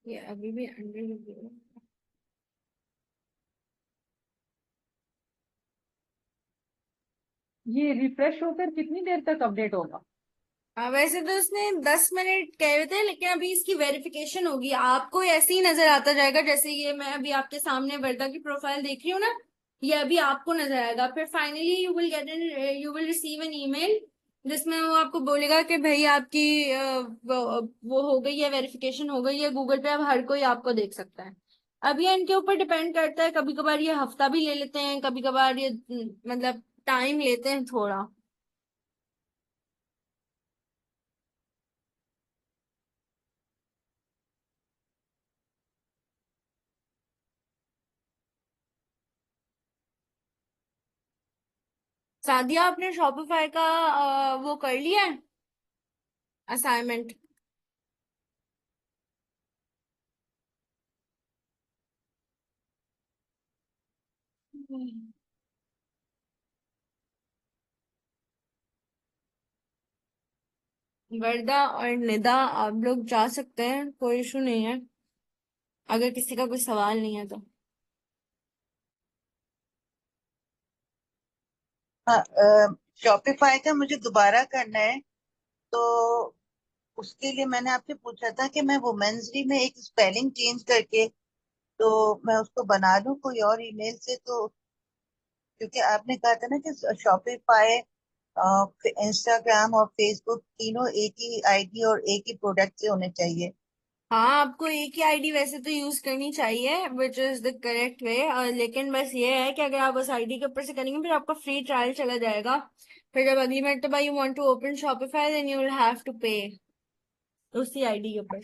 ये अभी भी अंडर रिव्यू। ये रिफ्रेश होकर कितनी देर तक अपडेट होगा? वैसे तो उसने 10 मिनट कहे हुए थे, लेकिन अभी इसकी वेरिफिकेशन होगी, आपको ऐसे ही नजर आता जाएगा, जैसे ये मैं अभी आपके सामने वर्दा की प्रोफाइल देख रही हूँ ना, ये अभी आपको नजर आएगा, फिर finally you will receive an email, जिसमें वो आपको बोलेगा कि भाई आपकी वो हो गई है, वेरिफिकेशन हो गई है गूगल पे, अब हर कोई आपको देख सकता है। अब ये इनके ऊपर डिपेंड करता है, कभी कभार ये हफ्ता भी ले लेते हैं, कभी कभार ये मतलब टाइम लेते हैं थोड़ा। सादिया, आपने शॉपिफाई का वो कर लिया है असाइनमेंट? वर्दा और निदा, आप लोग जा सकते हैं, कोई इशू नहीं है, अगर किसी का कोई सवाल नहीं है तो। हाँ, शॉपिफाई का मुझे दोबारा करना है, तो उसके लिए मैंने आपसे पूछा था कि मैं वुमेन्स डे में एक स्पेलिंग चेंज करके, तो मैं उसको बना लूं कोई और ईमेल से, तो क्योंकि आपने कहा था ना कि शॉपिफाई, इंस्टाग्राम और फेसबुक तीनों एक ही आईडी और एक ही प्रोडक्ट से होने चाहिए। हाँ, आपको एक ही आईडी वैसे तो यूज करनी चाहिए, which is the correct way, लेकिन बस ये है कि अगर आप उस आईडी के ऊपर से करेंगे फिर आपका फ्री ट्रायल चला जाएगा, फिर जब अगली मरतबा you want to open Shopify then you will have to पे उसी आईडी के ऊपर।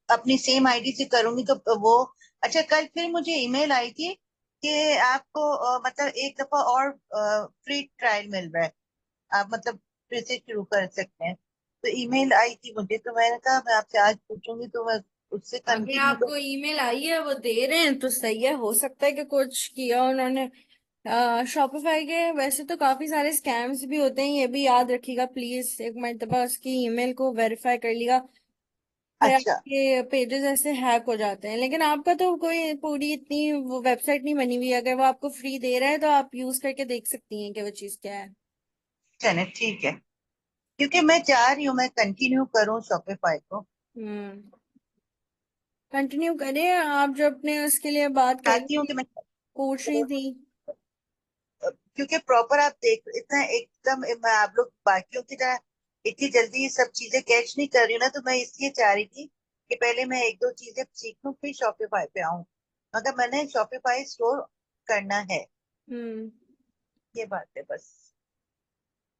अपनी सेम आईडी से करूंगी तो वो, अच्छा, कल फिर मुझे ईमेल आई थी कि आपको मतलब एक दफा और फ्री ट्रायल मिल रहा है, आप मतलब फिर से शुरू कर सकते हैं। तो ईमेल आई थी मुझे, तो मैंने कहा मैं आपसे आज पूछूंगी, तो मैं उससे अगर कंटिन्यू आपको ईमेल आई है वो दे रहे हैं तो सही है, हो सकता है कि कुछ किया उन्होंने। शॉपिफाई के वैसे तो काफी सारे स्कैम्स भी होते हैं, ये भी याद रखिएगा प्लीज, एक मरतबा उसकी ईमेल को वेरीफाई कर लिएगा। फिर अच्छा। आपके पेजेस ऐसे हैक हो जाते हैं। लेकिन आपका तो कोई पूरी इतनी वो वेबसाइट नहीं बनी हुई है, अगर वो आपको फ्री दे रहा है तो आप यूज करके देख सकती हैं कि वो चीज़ क्या है। चले ठीक है, क्योंकि मैं चाह रही हूँ मैं कंटिन्यू करूँ शॉपिफाई को। हम्म, कंटिन्यू करें। आप जो अपने उसके लिए बात कर रही चाहती हूँ थी, कि मैं, पूछ रही थी। क्योंकि प्रॉपर आप देख इतना एकदम मैं आप लोग बाकियों की तरह इतनी जल्दी ये सब चीजें कैच नहीं कर रही हूँ ना, तो मैं इसलिए चाह रही थी कि पहले मैं एक दो चीजें सीख लूँ फिर शॉपिफाई पे आऊँ, मगर मैंने शॉपिफाई स्टोर करना है। हम्म, ये बात है बस,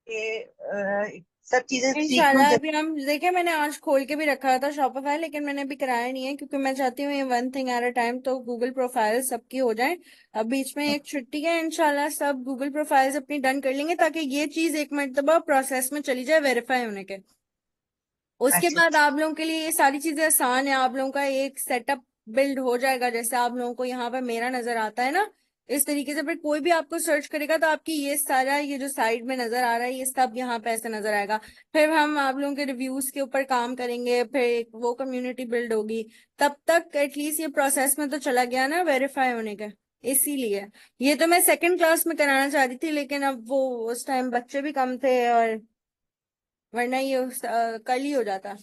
ये सब चीजें सीख लूँ इंशाल्लाह। जब। अभी हम देखे, मैंने आज खोल के भी रखा था शॉपिफाई, लेकिन मैंने अभी कराया नहीं है क्योंकि मैं चाहती हूँ ये one thing at a time तो गूगल प्रोफाइल सबकी हो जाए। अब बीच में एक छुट्टी है, इंशाल्लाह सब गूगल प्रोफाइल्स अपनी डन कर लेंगे ताकि ये चीज एक मरतबा प्रोसेस में चली जाए वेरीफाई होने के। उसके अच्छा बाद आप लोगों के लिए ये सारी चीजें आसान है। आप लोगों का एक सेटअप बिल्ड हो जाएगा, जैसे आप लोगों को यहाँ पर मेरा नजर आता है ना, इस तरीके से। फिर कोई भी आपको सर्च करेगा तो आपकी ये सारा ये जो साइड में नजर आ रहा है ये सब यहाँ पे ऐसे नजर आएगा। फिर हम आप लोगों के रिव्यूज के ऊपर काम करेंगे, फिर एक वो कम्युनिटी बिल्ड होगी। तब तक एटलीस्ट ये प्रोसेस में तो चला गया ना वेरीफाई होने का। इसीलिए ये तो मैं सेकंड क्लास में कराना चाह रही थी, लेकिन अब वो उस टाइम बच्चे भी कम थे, और वरना ये कल ही हो जाता।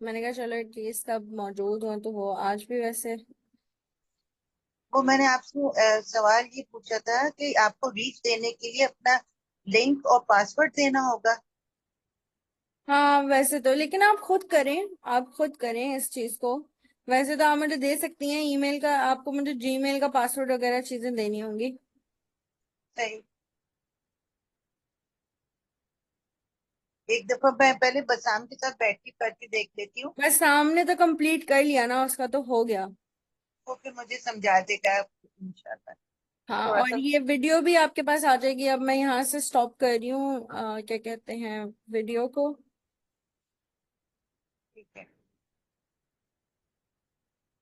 मैंने कहा चलो एटलीस्ट अब मौजूद हो तो वो आज भी वैसे। वो मैंने आपसे सवाल ये पूछा था कि आपको रीच देने के लिए अपना लिंक और पासवर्ड देना होगा। हाँ वैसे तो, लेकिन आप खुद करें, आप खुद करें इस चीज को। वैसे तो आप मुझे दे सकती हैं ईमेल का, आपको मुझे जीमेल का पासवर्ड वगैरह चीजें देनी होंगी। सही। एक दफा मैं पहले बसाम के साथ बैठ के करके देख लेती हूँ, बस सामने तो कंप्लीट कर लिया ना उसका, तो हो गया। वो फिर मुझे समझा देगा इंशाल्लाह। हाँ, थोड़ा और सा। ये वीडियो भी आपके पास आ जाएगी। अब मैं यहाँ से स्टॉप कर रही हूँ क्या कहते हैं वीडियो को।